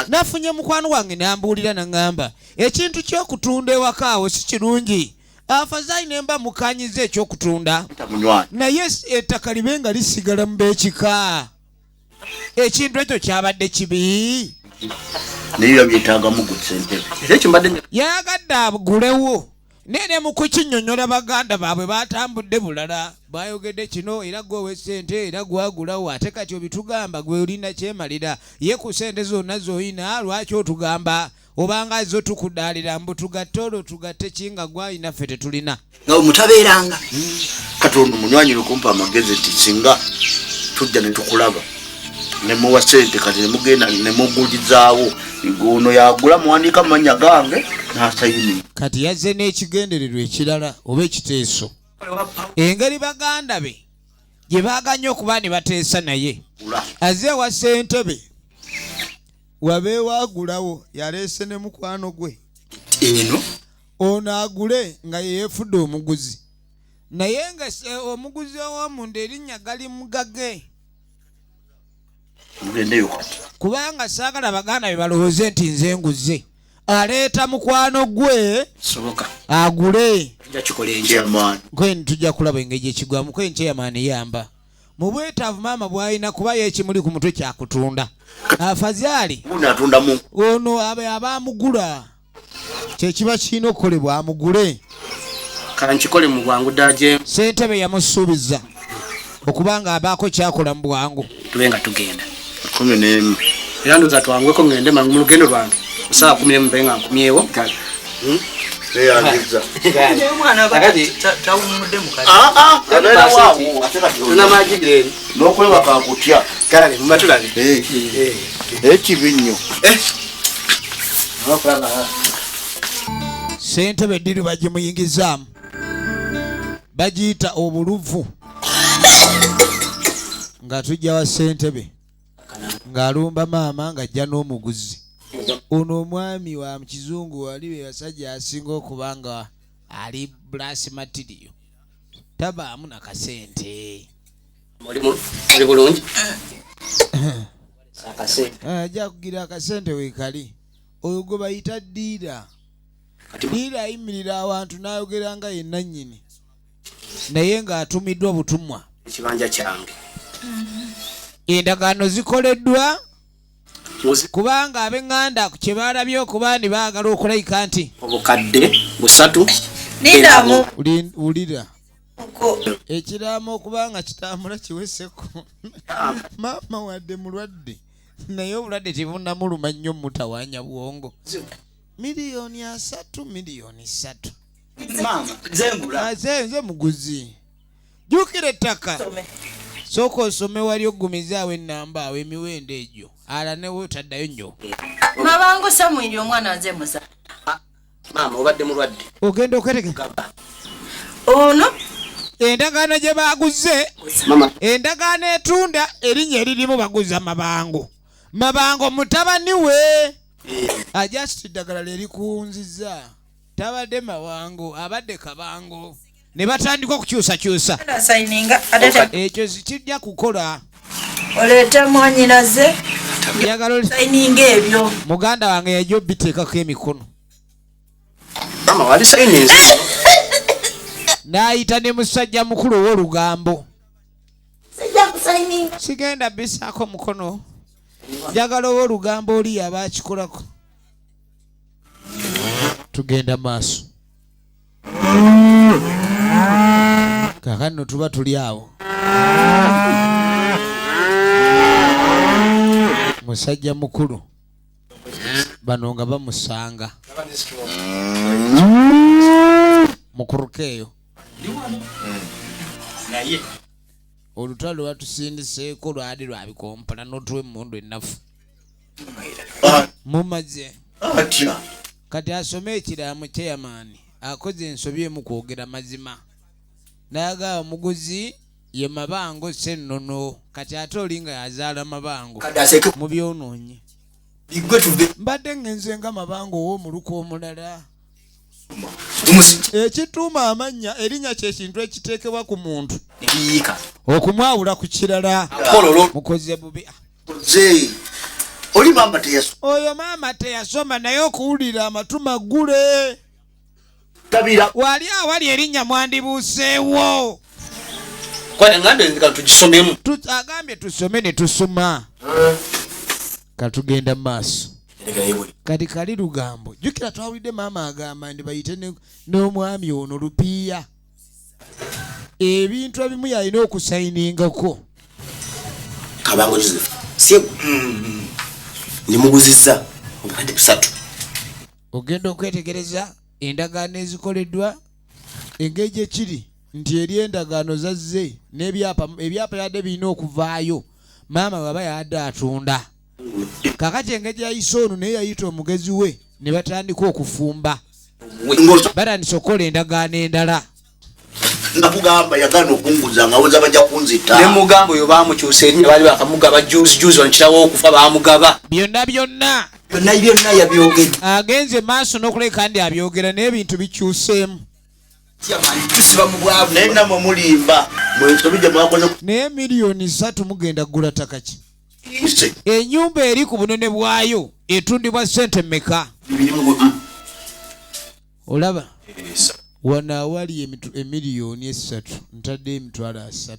nafunye mukwano wange nambuulira naŋŋamba ekintu ky'okutunda ewaka awo si kirungi afazaayi ne mba mukanyiza eky'okutunda naye ettaka libe nga lisigala mu beekika ekintu ekyo kyabadde kibi naye yabyetaagamu gu ssentebe ekyo mbadde yayagadde agulewo nene mu kukinnyonnyola baganda baabwe batambudde bulala bayogedde kino era gwewe ssente era gwagulawo ate kati obitugamba gwe olina kyemalira ye ku ssente zonna z'olina lwaki otugamba obanga zo tukudaalira mbu tugatte olwo tugatte kinga gwalina ffe tetulina nga mutabeeranga Katonda munywanyi okumpa amagezi nti singa tujja ne tukulaba ne muwa sente kati ne mugenda ne mugulizaawo ono yagula muwandiika mu mannya gange n'asayini. Kati yazze n'ekigendererwa ekirala oba ekiteeso. Engeri baganda be gye baaganya okuba ne bateesa naye azze wa ssentebe wabeewaagulawo yaleese ne mukwano gwe eno ono agule nga yeefudde omuguzi naye nga omuguzi ow'omunda erinnya gali mugage kubanga saagala baganda be balowooze nti nze nguze aleeta mukwano gwe agule kweni tujja kulaba engeri gyekigwamu kweni kyeyamaani yamba mu bwetaavu maama bw'alina kuba yekimuli ku mutwe kyakutunda afazaali ono abamugula kyekiba kirina okukolebwa amugule kankikole mu bwangu daje ssentebe yamusuubiza okubanga abaako kyakola mu bwangu tubenga tugenda 11 era ndoza twangweko ngende mu lugendo lwange saa 10 mbenga nkumyewo n'okwebaka kutya ekibinyo ssentebe diri bagimuyingizaamu bagiyita obuluvu nga tujja wa ssentebe ng'alumba maama ng'ajja n'omuguzi ono omwami wa mukizungu wali be basajja asinga okubanga ali brass material tabaamu nakasente oli bulungi ajja kugira akasente weekali oyo gwe bayita ddiira ddiira ayimirira awantu n'ayogera nga yenna nnyini naye ng'atumiddwa butumwa ekibanja kyange endagaano zikoleddwa kubanga ab'eŋŋanda kye baalabye okuba ne baagala okulayika nti obukadde 3 Nindamu. Wulira ekiraamo okubanga kitambula kiweseko maama wadde mulwadde naye obulwadde tebunnamuluma nnyo mutawaanya bwongo miliyoni 3 miliyoni 3 nze muguzi jjukira ettaka sooka osome wali oggumizaawo ennamba awo emiwendo egyo ala newe otaddayo nnyo Mabango Samuel omwana nze musa. Mama obadde mulwadde. ogenda okwetegeka Ono endagaano gye baaguze Mama endagaano etunda erinnya eririmu baguza mabango mutabani we ajasiti ddagala lyerikunziza tabadde mawango abadde kabango ne batandika okukyusakyusa signinga adeta ekyo kijja kukola oleta mwanyinaze njagala signinga ebyo. muganda wange yajja obiteekako emikono Mama wali signing n'ayita ne musajja mukulu ow'olugambo Sijja kusigninga. sigenda bisaako mukono njagala ow'olugambo oli yaba akikolako tugenda maaso kakano tuba tuli awo musajja mukulu bano nga bamusanga mukurukeeyo olutalo lwatusindiseeko lwali lwabikompola n'otuwa emmundu ennafu mumaze kati asome ekiraamo kyeyamaani akoze ensobi emu kwogera mazima n'agaba omuguzi ye mabango sennono kati ate olinga yazaala mabango mu byonoonye mbadde ngenze nga mabango ow'omuluka omulala ekituuma amannya erinnya kyekintu ekiteekebwa ku muntu okumwawula ku kirala mukoze bubi oli maama teyasoma oyo maama teyasoma naye okuwulira amatu maggule wali awali erinnya mwandibuuseewo agambye tusome ne tusoma katugenda mu maaso kati kali lugambo jjukira twawulidde maama agamba ndi bayite n'omwami ono lupiiya ebintu ebimu yalina okusayiningako Kabango Joseph siego nimuguzizza obukadde 3 ogenda okwetegereza endagaano ezikoleddwa engeri gye kiri nti eri endagaano zazze n'ebyapa yadde birina okuvaayo maama baba yadde atunda kakati engeri yayise ono naye yayita omugezi we ne batandika okufumba batandise okukola endagaano endala nga kugamba yagana okunguza nga woza bajja kunzita ne mugamba oyo baamukyusa eri bali bakamugaba juzi wanekirawo okufa baamugaba byonna yabyogedde agenze maaso n'okuleka ndi abyogera naye ebintu bikyuseemu tusiba mu bwavu naye namwe mulimba mwensobi gye mwakoze naye miliyoni 3 mugenda kugula ttaka ki ennyumba eri ku bunene bwayo etundibwa ssente mmeka olaba wano awali emiliyoni 3 ntadde emitwalo 3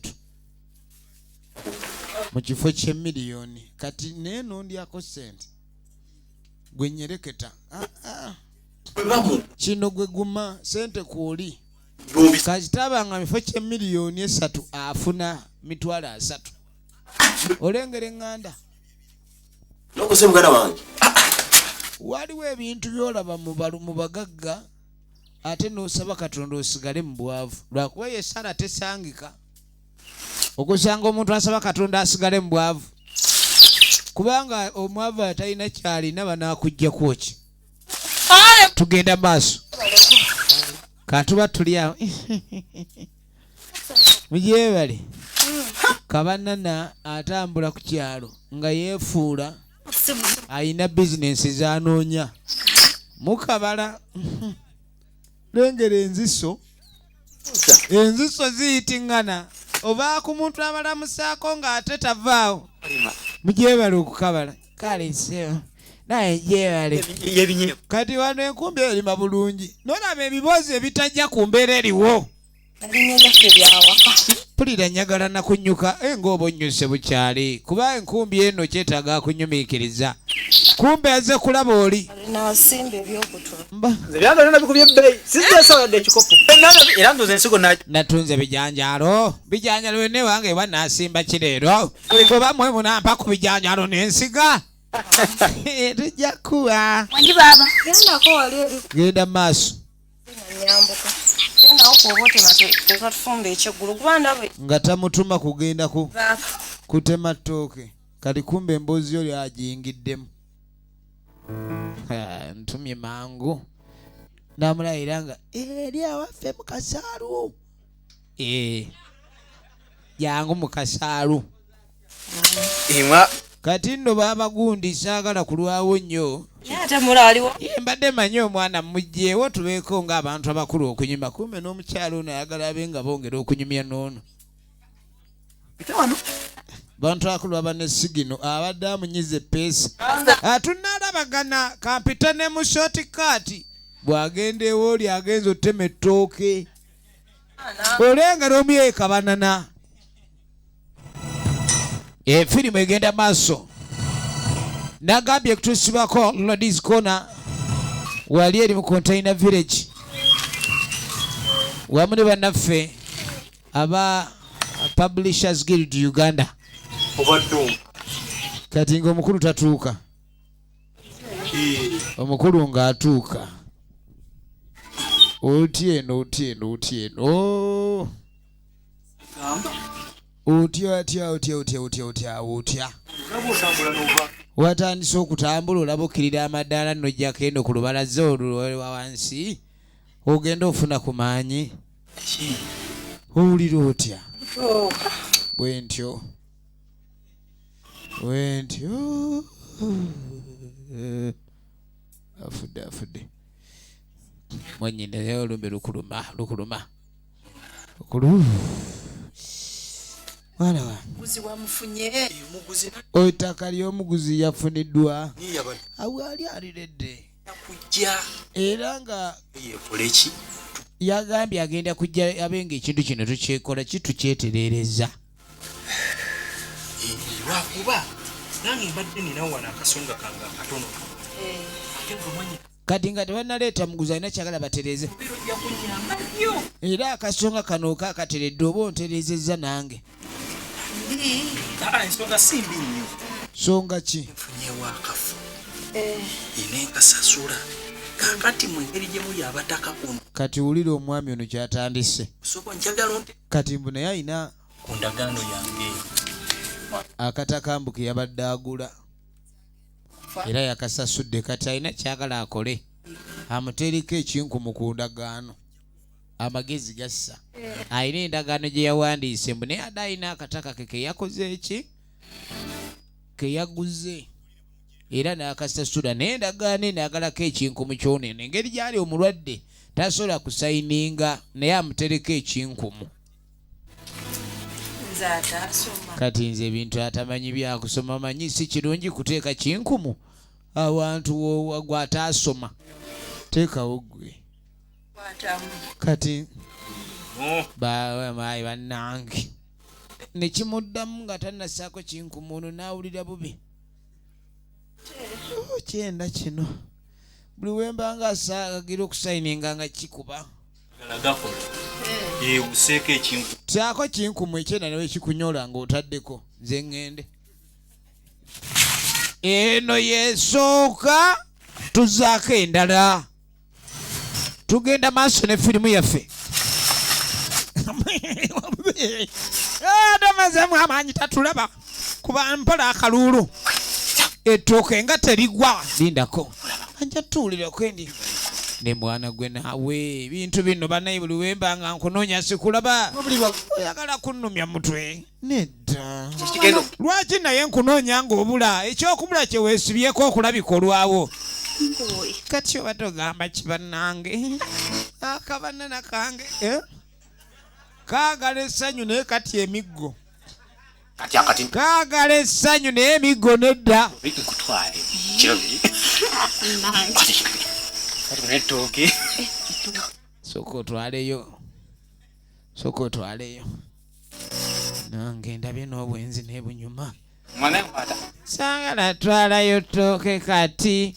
mu kifo ky'emiliyoni kati naye nondyako ssente gwe nyereketa kino gwe guma ssente kwoli kakitabanga mifo ky'emiliyoni 3 afuna mitwalo 3 olengera eŋŋanda nokuse muganda wange waliwo ebintu byolaba mu bagagga ate n'osaba katonda osigale mu bwavu lwakuba ye Sara tesangika okusanga omuntu asaba katonda asigale mu bwavu kubanga omwavu atalina kyalina banakugjaku ki tugenda maaso katuba tuli awo mugyebale kabanana atambula ku kyalo nga yeefuula ayina bizinensi zanoonya mukabala lengera enziso ziyitingana oba ku muntu abalamusaako ng'ate tavaawo mugyebale okukabala kale nseo naye gyebale kati wano enkumbi erima bulungi nolaba ebibozi ebitajja ku mbeera eriwo pulira njagala nakunyuka ng'oba onnyuse bukyali kuba enkumbi eno kyetaaga akunyumiikiriza kumbe aze kulaba oli natunze bijanjalo wene wange ewa nasimba kireero oba mwe munampa ku bijanjalo nensiga tujja kuwa genda maaso nga tamutuma kugenda kutema ttooke kati kumbe emboozi yo lyagiyingiddemu ntumye mangu namulayira nga eri awaffe mu kasaalu jangu mu kasaalu kati nno babagundi saagala kulwawo nnyo mbadde manyi omwana mugjeewo tubeeko ng'abantu abakulu okunyuma kumbe n'omukyalo ono ayagala abe nga bongera okunyumya noono bantu akulu abanesigino abadde amunyiza epeesa tunaalabagana kampita ne mu shortcut bw'agenda ewo oli agenza otema ettooke olengera omuyeka banana efirimu egenda maaso nagambye kutusibako Ladies Corner wali eri mu Container Village wamu ne bannaffe aba Publishers Guild Uganda kati nga omukulu tatuuka omukulu ng'atuuka otyeno otya watandise okutambula olaba okkirira amadaala nojjako eno ku lubalaza olwa wansi ogenda ofuna ku maanyi owulira otya bwentyo afudde mwanyina olumbe lukuluma mwana wa ettaka ly'omuguzi yafuniddwa awali aliredde era nga yagambye agenda kujja abenga ekintu kino tukyekola kitukyetereereza lwakuba nange mbadde ninawo wano akasonga kange akatono kati nga tebannaleeta muguzi alina kyagala batereeze era akasonga kano kaakateredde oba ontereezezza nange ensonga simbi nnyo songa ki nfunyewo akafu ine nkasasula kakati mwengeri gye muli abataka kuno kati wulira omwami ono kyatandise sooka njagala nte kati mbu naye alina ku ndagaano yange akatakambu ke yabadde agula era yakasasudde kati alina kyagala akole amuteereko ekinkumu ku ndagaano amagezi gassa alina endagaano gye yawandiise mbu naye adde alina akataka ke keyakoze eki keyaguze era n'akasasula naye endagaano enaagalako ekinkumu kyoneno engeri gyali omulwadde tasobola kusayininga naye amutereko ekinkumu kati nze ebintu atamanyi byakusoma manyi si kirungi kuteeka kinkumu awantu gw'ataasoma teekawo gwe kati baamayi bannange nekimuddamu nga tannasaako kinkumu ono n'awulira bubi kyenda kino buli wembanga agira okusayininga nga kikuba useeko ekinku kyako kinkumu ekyenda newe kikunyola ng'otaddeko nze ŋŋende eno yesooka tuzaako endala tugenda maaso ne firimu yaffe adamazemu amaanyi tatulaba kuba mpola akaluulu ettooke nga terigwa lindako anja tuwulirako endi ne mwana gwe naawe ebintu bino banaye buli wemba nga nkunoonya sikulaba oyagala kunnumya mutwe nedda lwaki naye nkunoonya ng'obula ekyokubula kye weesibyeko okulabika olwawo kati oba togamba kibannange akabanana kange kaagala essanyu naye kati emiggo kaagala essanyu naye emiggo nedda soka otwaleyo nange ndabye n'obwenzi n'ebunyuma saagala twalayo ttooke kati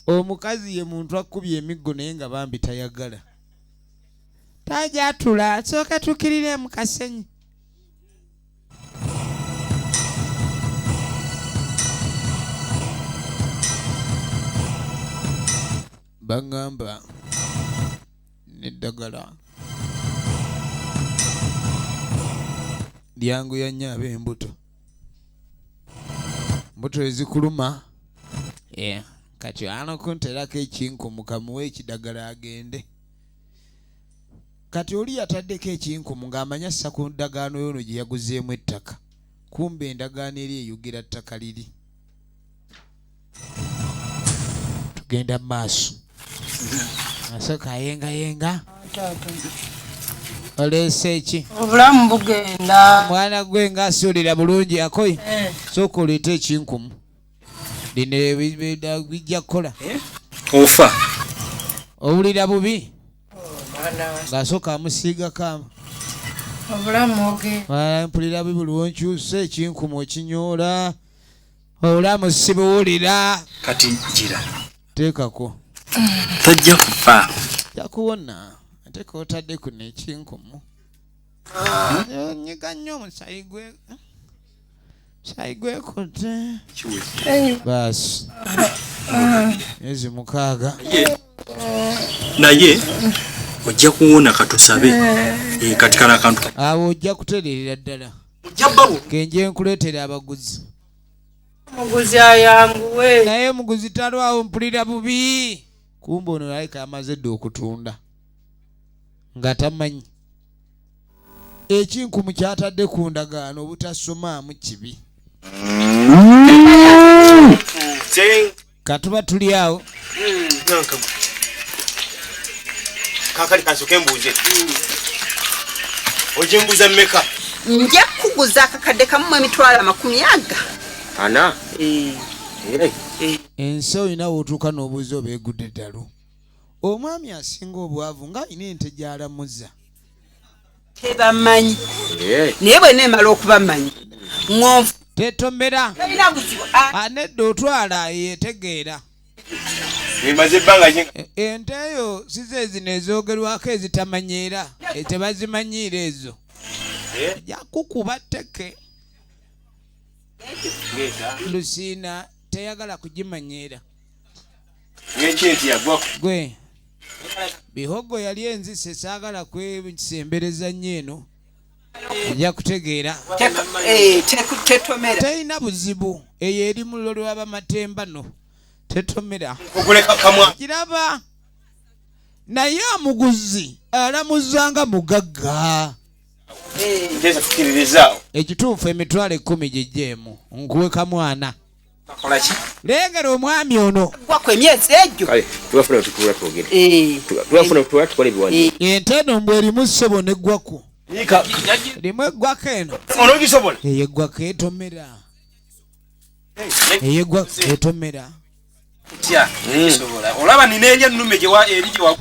omukazi ye muntu akubye emiggo naye nga bambi tayagala tajatula sooka tukirire mu kasenyi baŋŋamba n'eddagala lyanguya nnyo ab'embuto mbuto ezikuluma kati ano kunterako ekinkumu kamuwe ekidagala agende kati oli yataddeko ekinkumu ng'amanya ssa ku ndagaano yono gye yaguzeemu ettaka kumbe endagaano eri eyogera ttaka liri tugenda mu maaso asooka ayengayenga oleese eki obulamu bugenda mwana gwe ng'asuulira bulungi akoyi sooka oleete ekinkumu lino bijja kukola ofa owulira bubi ng'asooka amusiigako obulamu bugenda mpulira bubi buli wonkyusa ekinkumu ekinyoola obulamu sibuwulira kati njira teekako tojja kufa jakuwona ate kootadde kuno ekinkumu nyiga nnyo omusayi gwekutte baasi myezi 6 naye ojja kuwona katusabe kati kana akantu awo ojja kutereerera ddala genje nkuleetera abaguzi muguzi ayanguwe naye muguzi talwawo mpulira bubi kumbe ono nalayika amaze dde okutunda nga tamanyi ekinkumu kyatadde ku ndagaano obutasomaamu kibi katuba tuli awo kakali kansoke mbuuze ojembuza mmeka nja kuguza akakadde kamu emitwalo 40 ana ensi olina wootuuka n'obuuzi oba egudde ddalu omwami asinga obwavu ng'alina ente gy'alamuza tebamanyi naye bwena emala okubamanyi ŋonfu tetomera talina buzibu anedda otwala yetegeera bimaze ebbanga ente eyo size zino ezoogerwako ezitamanyiira tebazimanyiira ezo jakukuba tteke lusiina teyagala kugimanyiira Ng'ekinti yagwa. Gwe. Bihogo yali enzise saagala kwesembereza nnyo eno. Ojja kutegeera. Tetomera. Teyina buzibu. Eyo eri mu lulyo lw'abamatemba no. Tetomera. Okuleka kamwa. Kiraba. Naye omuguzi alamuzanga mugagga. Ndeza fikiririzaawo. Ekituufu emitwalo 10 gyejjeemu. Nkuweka mwana. Kola ki? Lengera omwami ono. Gwako emyezi egyo. Kale, tubafuna tukula twogere. Tubafuna tukole biwani. Ente eno mbwe erimu ssebo neggwako. Yika. Erimu eggwako eno. Ono gisobola. Eyo eggwako etomera. Eyo eggwako etomera. Tya. Sobola. Olaba nina erya nnume gye wa eri gye wa.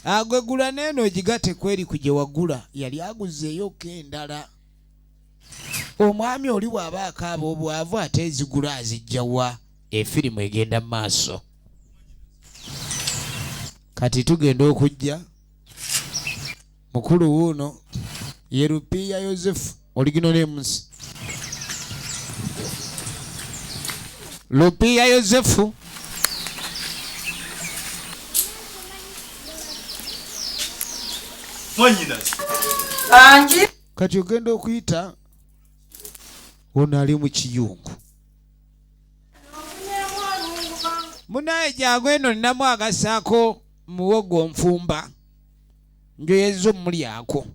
Agwegula neno gigate kweri kuje wagula yali aguzeeyo kendala. Omwami oli bw'aba akaaba obwavu ate ezigula azijjawa. Efirimu egenda mu maaso. Kati tugenda okujja mukulu wuuno ye Rupiya Yosefu original names. Rupiya Yosefu Anji. kati ogenda okuyita ono ali mu kiyungu. Munaye jagwe eno ninamu agasaako muwogo nfumba. Njoyezo mulyako.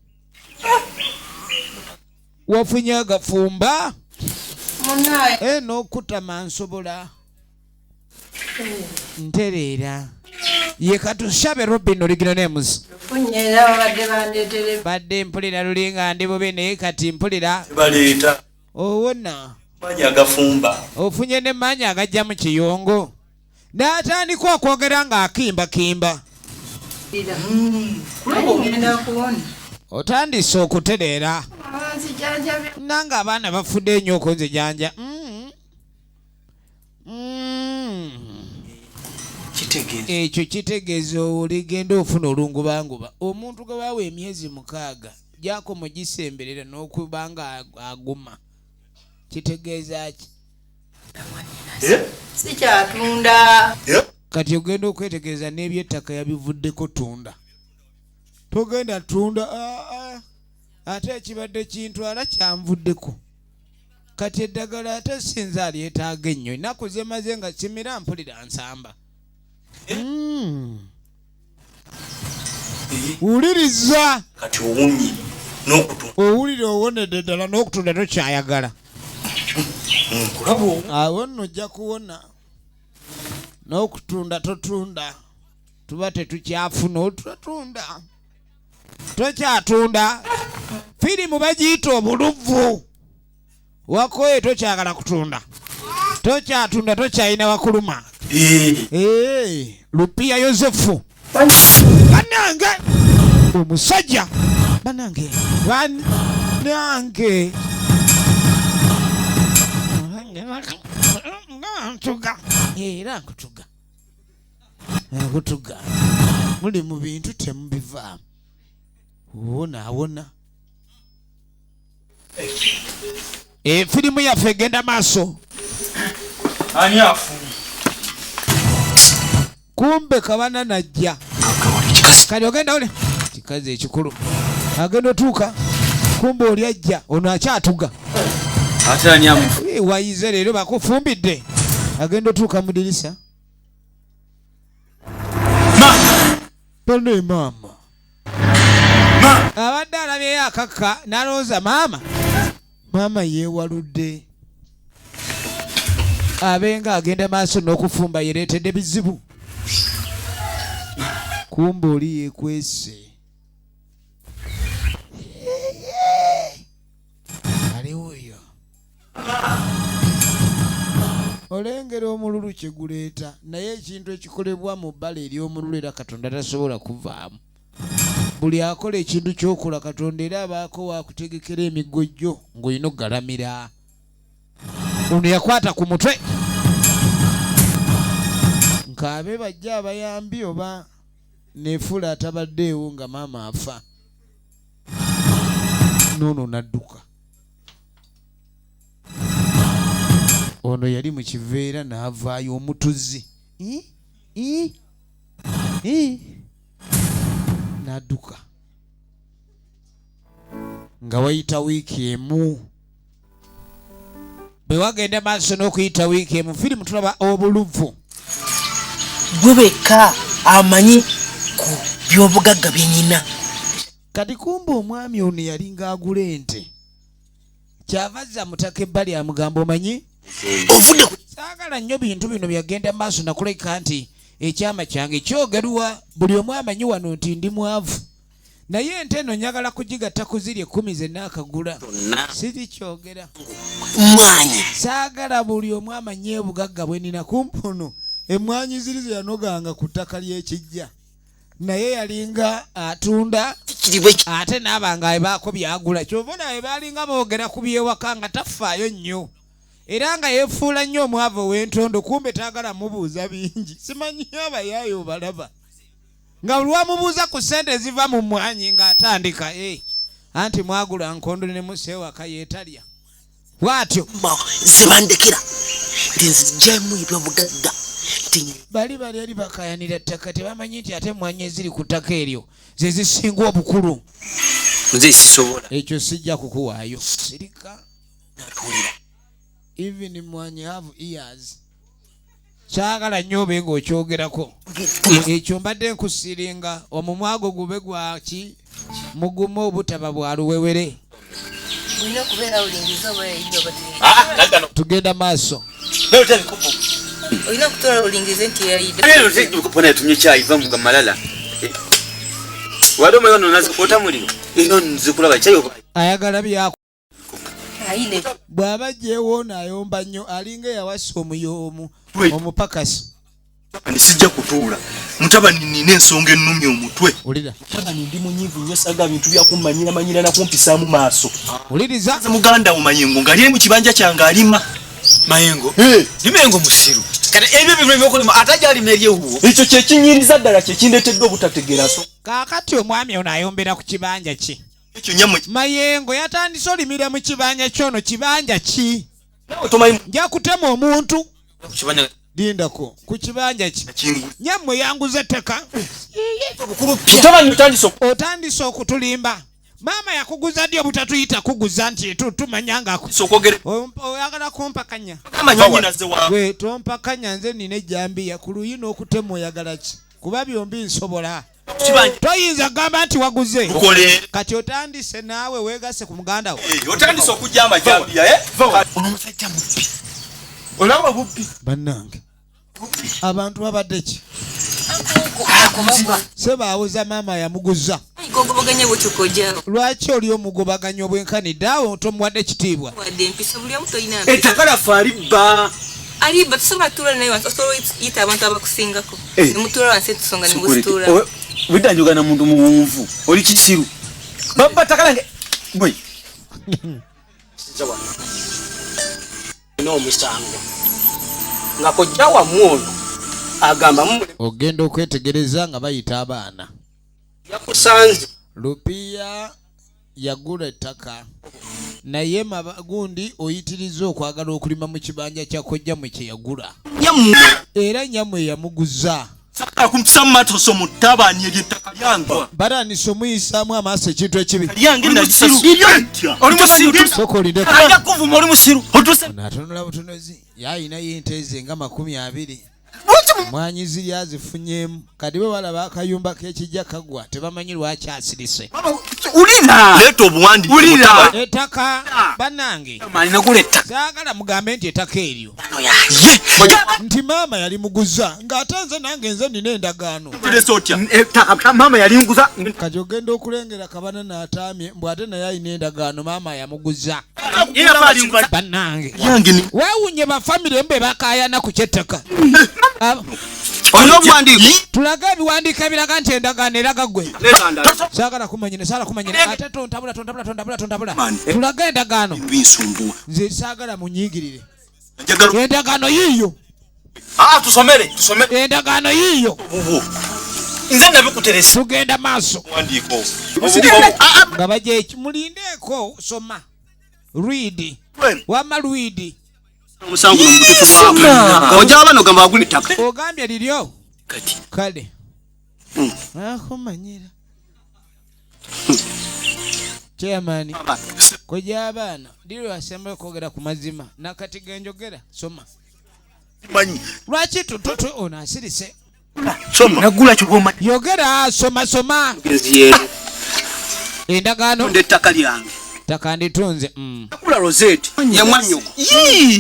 Wafunye agafumba. Munaye. Eno okutama nsobola. Ntereera. Ye katushabe Robin original names. Funyera badde bandetere. Badde mpulira lulinga ndi bube naye kati mpulira. Baleeta. Owona. Manya agafumba. Ofunye ne manya agajja mu kiyongo. N'atandika okwogera ng'akimba. Ngenda kuwona. Otandise okutereera. Nzijanjabe. Nanga abaana bafudde ennyo okunzijanja. Ekyo kitegeeza oligenda ofuna olungubanguba. Omuntu gwe baawa emyezi 6 gyako mugisemberera n'okubanga aguma. Kitegeeza ki? Sikyatunda. Kati ogenda okwetegereza n'ebyettaka yabivuddeko tunda. Togenda tunda ate ekibadde kintwala kyanvuddeko. Kati eddagala ate sinza alyetaaga ennyo. Ennaku zemaze nga simira mpulira nsamba. Wuliriza. Kati owunyi n'okutunda. Owulire owonedde ddala n'okutunda tokyayagala. Awo nno ojja kuwona. N'okutunda totunda. Tuba tetukyafuna otutunda. Tokyatunda. Firimu bagiyita obuluvu. Wakoye tokyagala kutunda. Tokyatunda tokyayina wakuluma. Rupiya Yosefu. Banange. Omusajja. Banange. Banange. Ntuga. Era nkutuga. Nkutuga. Muli mu bintu temubivaamu. Wona. Firimu yaffe egenda maaso. Ani afu. Kumbe kabana najja. Kali ogenda ole. Kikazi ekikulu. Agenda otuuka. Kumbe oli ajja. Ono akyatuga. Ate ani amufu. Wayize leero bakufumbidde. Agenda otuuka mu dirisa. Pone mama. Abadde alabyeyo akakka n'alowooza maama yeewaludde. Abenga agenda maaso n'okufumba yereetedde bizibu. Kumbe oli yeekwese. Aliwo oyo. Olengera omululu kye guleeta naye ekintu ekikolebwa mu bbala ery'omululu era Katonda tasobola kuvaamu. Buli akola ekintu ky'okola Katonda era abaako waakutegekera emigojjo ng'olina okugalamira. Ono yakwata ku mutwe. Nkaabe bajja abayambi oba neefula atabaddeewo nga maama afa. Noono nadduka. Ono yali mu kiveera n'avaayo omutuzi N'adduka nga wayita wiiki emu. Bwe wagenda maaso n'okuyita wiiki emu firimu tulaba obuluvu. Gwe wekka amanyi ku by'obugagga byenyina. Kati kumbe omwami ono yalinga agula ente. Kyava azza mutaka ebbali amugamba omanyi? Ovudde saagala nnyo bintu bino byagenda maaso nakuleka nti ekyama kyange kyogerwa buli omu amanyi wano nti ndi mwavu. Naye ente eno njagala kugigatta ku ziri 10 zenna akagula. Siri kyogera. Mwanyi. Saagala buli omu amanye obugagga bwe nina kumpono. Emwanyi ziri ze yanoganga ku ttaka ly'ekijja. Naye yalinga atunda ate n'abanga ebaako byagula. Kyova naye balinga boogera ku byewaka nga tafaayo nnyo. Era nga yeefuula nnyo omwavu ow'entondo kumbe taagala mubuuza bingi. Simanyi abayaayo balaba. Nga lwamubuuza ku ssente ziva mu mwanyi ng'atandika anti mwagula nkondo ne musewaka yeetalya. Bw'atyo zibandekera nzijjamu ebyobugagga. Bali eri bakayanira ettaka tebamanyi nti ate mwanyi eziri ku ttaka eryo ze zisinga obukulu. Nze sisobola. Ekyo sijja kukuwaayo. Sirika. Even mwanyi have ears. Kyagala nnyo obe ng'okyogerako. Ekyo mbadde nkusiringa omumwago gube gwaki mugumu obutaba bwa luwewere. Olina okubeera olingiza oba tugenda maaso. olina okutola olingize nti yayidde. Kupona yatumye chai va mu kamalala. Wado mwana nazi kota muliro. Ino nzikulaba chai oba. Ayagala byako. Ayide. Bwaba jewo nayomba nnyo alinga yawasa omuyomu omupakasi. Nisijja kutuula. Mutabani nina ensonga ennumi omutwe. Ulira. Mutabani ndi munyivu nnyo saga bintu byakummanyira na kumpisaamu maaso. Uliriza. Muganda wo Mayengo ngali mu kibanja kyange alima. Mayengo. Limengo musiru. Kati ebyo bimwe byokulima atajali merye huo. Ekyo kye kinyiriza ddala kye kindeetedde obutategeera so. Kaakati omwami ono ayombera ku kibanja ki? Ekyo nyamu. Mayengo yatandise olimira mu kibanja kyono kibanja ki? Nawe tomanyi. Nja kutema omuntu. Ku kibanja Lindako ku kibanja ki? Nyammwe yanguze ettaka. Mutabani otandise okutulimba. Mama yakuguza ddi obutatuyita kuguza nti tumanyanga sokogere. Oyagala kumpakanya. Amanyi naze wa. We tompakanya nze nina ejjambiya ku luyi n'okutema oyagala ki? Kuba byombi nsobola. Toyinza gamba nti waguze. Kati otandise naawe weegase ku muganda wo. Otandise okujja amajjambiya omusajja mubbi. Olaba bubbi. Bannange. Abantu babadde ki? Seba awuza mama yamuguza. Gogobaganya bw'otukoja. Lwaki oli omugobaganya obwenkanidde awo tomuwadde kitiibwa? Wadde empisa buli omu toyina mpisa. Ettaka laffe alibba. Alibba tusobola tuula naye wansi osobola yita abantu abakusingako. Nemutuula wansi tusonga nebusituula. Budanjugana muntu muwunvu. Oli kisiru. Baba takalange. Boy. N'omusango. Nga kojja wamuono agamba mu ogenda okwetegereza nga bayita abaana. Yakusanze. Lupiya yagula ettaka naye mabagundi oyitiriza okwagala okulima mu kibanja kya kojja mwe kye yagula. Era nyammwe yamuguza. Saka kumpisa matoso mutabani ery'ettaka lyange. Baranisa omuyisaamu amaaso ekintu ekibi. Lyange nagisasirya. Oli musiru. Soko olinde. Ajja kuvuma oli musiru. Otuse. Natunula butunuzi. Yayina yenteze nga 20. Mwanyi ziri azifunyemu. Kati bwe balaba akayumba k'ekijja kagwa tebamanyi lwaki asirise. Ulina. Leeta obuwandi. Ulina. Ettaka bannange. Mani nagula ettaka. Saagala mugambe nti ettaka eryo. Nti maama yali muguza ng'ate nze nange nze nina endagaano. Ettaka mama yali nguza. Kati ogenda okulengera kabana n'ataamye mbw ate naye alina endagaano maama yamuguza. Bannange. Weewunye bafamire mbe bakaayana ku ky'ettaka. Tulaga ebiwandiiko ebiraga nti endagaano eraga ggwe. Saagala kumanyine ate tontabula. Tulaga endagaano. Nze saagala munyiigirire. Endagaano yiiyo. Tusomere. Endagaano yiiyo. Nze nabikuteresa. Tugenda maaso. Nga bajja mulindeeko soma. Read. Wama read. Omusango n'omutufu mama. Ojaba no gamba aguli taka. Ogambye liryo. Kati. Kale. Akomanyira. Chairman. Koja abana. Ndiro asembe kwogera ku mazima. Nakati genjogera soma. Manyi. Lwaki tutoto ona asirise. Soma. Nagula chuboma. Yogera soma. Endagaano. Ndetaka lyange. Taka nditunze. Nakula Rosette. Ya mwanyoko.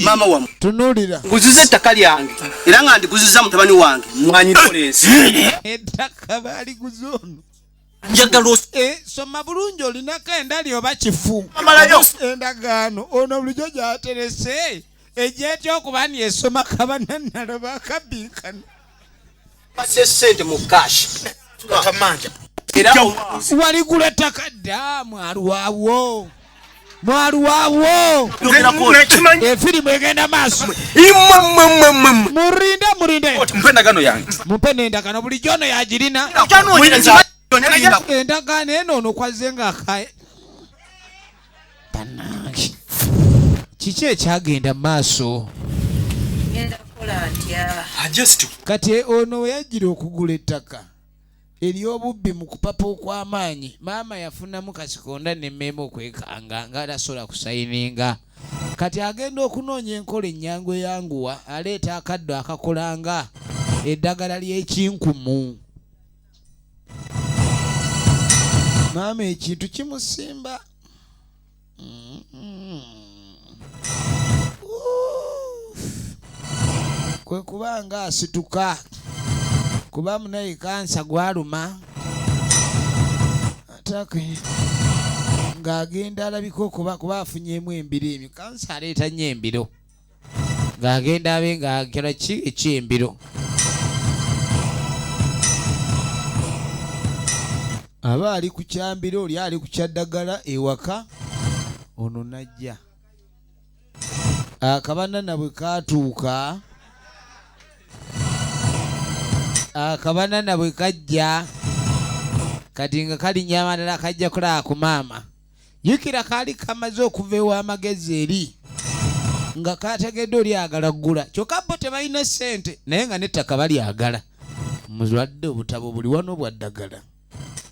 Mama wamu. Tunulira. Nguzize ettaka lyange. Era nga ndiguziza mutabani wange. Mwanyi polisi. Ettaka bali guzono. Njagalo. Soma bulungi olinako endali oba kifu. Amalayo. Endagaano. Ono bulijjo gyaterese. Ejyetya okuba ni esoma kabanannalo bakabinkana. Base sente mu cash. Kamanja. Era waligula ettaka dda mwaluwawo. Efirimu egenda maaso. Murinde. Mpenda gano yange. Mupende endagaano bulijjo ono yagirina. Endagaano eno ono kwaze nga akaye. Bannange. Kiki ekyagenda maaso? Kati ono we yajjira okugula ettaka ery'obubbi mu kupapa okw'amaanyi, maama yafunamu kasikonda n'emmeema okwekanga ng'atasobola kusayininga. Kati agenda okunoonya enkola ennyangu eyanguwa, aleeta akaddo akakolanga eddagala ly'ekinkumu. Maama ekintu kimusimba. Kwe kubanga asituka. Kuba munaye kansa gwaluma. Atake. Ng'agenda alabika kuba afunyemu embiro. Kansa aleeta nnyo embiro. Ng'agenda abe ng'agera ki ekyembiro. Aba ali ku kyambiro oli ali ku kyaddagala ewaka. Ono najja. Akabanana bwe kaatuuka. Akabanana bwe kajja. Kati nga kalinnya amalala kajja kulaba ku maama. Yukira kaali kamaze okuva ew'amagezi eri. Nga kategedde oli agala ggula. Kyokka bo tebalina ssente naye nga n'ettaka balyagala. Muzwadde obutabo buli wano bwa ddagala.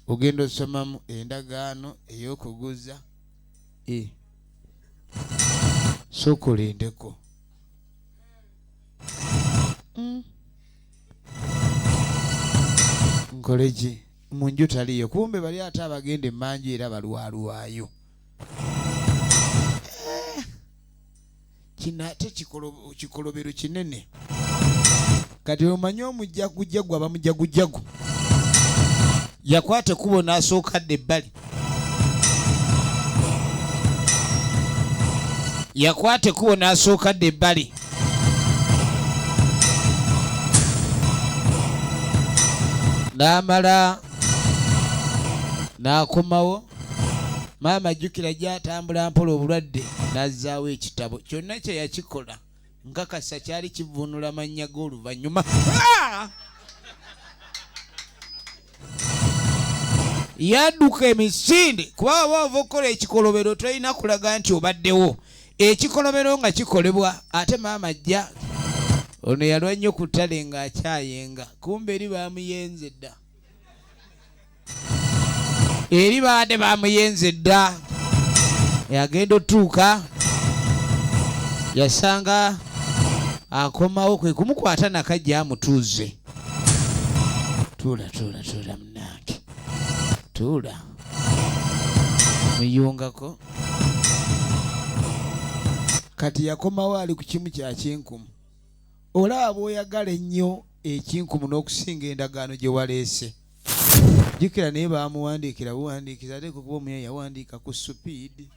Ogenda osomamu endagaano ey'okuguza. Sokolendeko. Nkoleji munju taliyo kumbe bali ate abagenda emmanju era balwaluwayo. Kino ate kikolobero kinene. Kati omanyi omujjagujjagu aba mujjagujjagu. Yakwate kubo n'asookadde ebbali. Yakwate kubo n'asookadde ebbali. N'amala n'akomawo. Maama ajjukira gy'atambula mpola obulwadde n'azzaawo ekitabo. Kyonna kye yakikola nkakasa kyali kivvuunula mannya g'oluvannyuma. Yadduka emisinde kuba oba ova okukola ekikolobero tolina kulaga nti obaddewo. Ekikolobero nga kikolebwa ate maama ajja. Ono yalwa nnyo ku ttale ng'akyayenga. Kumbe eri baamuyenze dda. Eri baadde baamuyenze dda. Yagenda otuuka. Yasanga akomawo kwe kumukwata nakajja amutuuze. Tuula munnange. Tuula. Muyungako. Kati yakomawo ali ku kimu kya kinkumu. Olaba bw'oyagala ennyo ekinkumu n'okusinga endagaano gye waleese. Jjukira naye baamuwandiikira buwandiikiza ate kuba omuya yawandiika ku supiidi.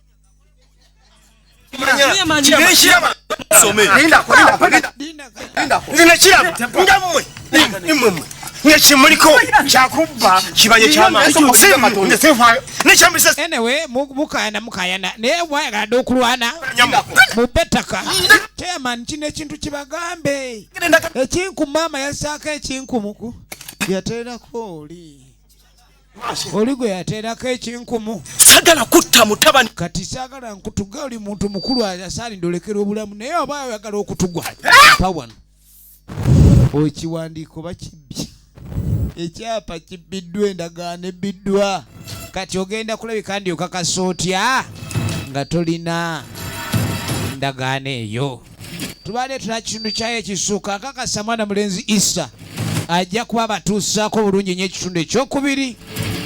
Nekimuliko kyakubba kibanye ky'amaaso. Anyway, mukayana naye mwayagadde okulwana mu bbetaka. Chairman kino ekintu kibagambe. Ekinkumu maama yassaako ekinkumuku. Yateerako oli. oli gwe yateerako ekinkumu sagala kutta mutabani kati saagala nkutuga oli muntu mukulu asaalinde olekera obulamu naye oba oyagala okutugwa pawano ekiwandiiko bakibbye ekyapa kibbiddwa endagaano ebbiddwa kati ogenda kulabika ndi okakasa otya nga tolina ndagaano eyo tubadde tula kitundu kyayo ekisooka akakasa mwana mulenzi Isa ajja kuba batuusaako bulungi nnyo ekitundu ekyokubiri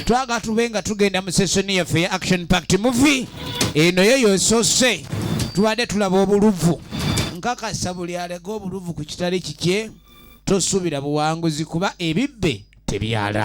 twaga tube nga tugenda mu sesoni yaffe ya action packed movie eno yo yosoose tubadde tulaba obuluvu nkakasa buli alega obuluvu ku kitale kikye tosuubira buwanguzi kuba ebibbe tebyala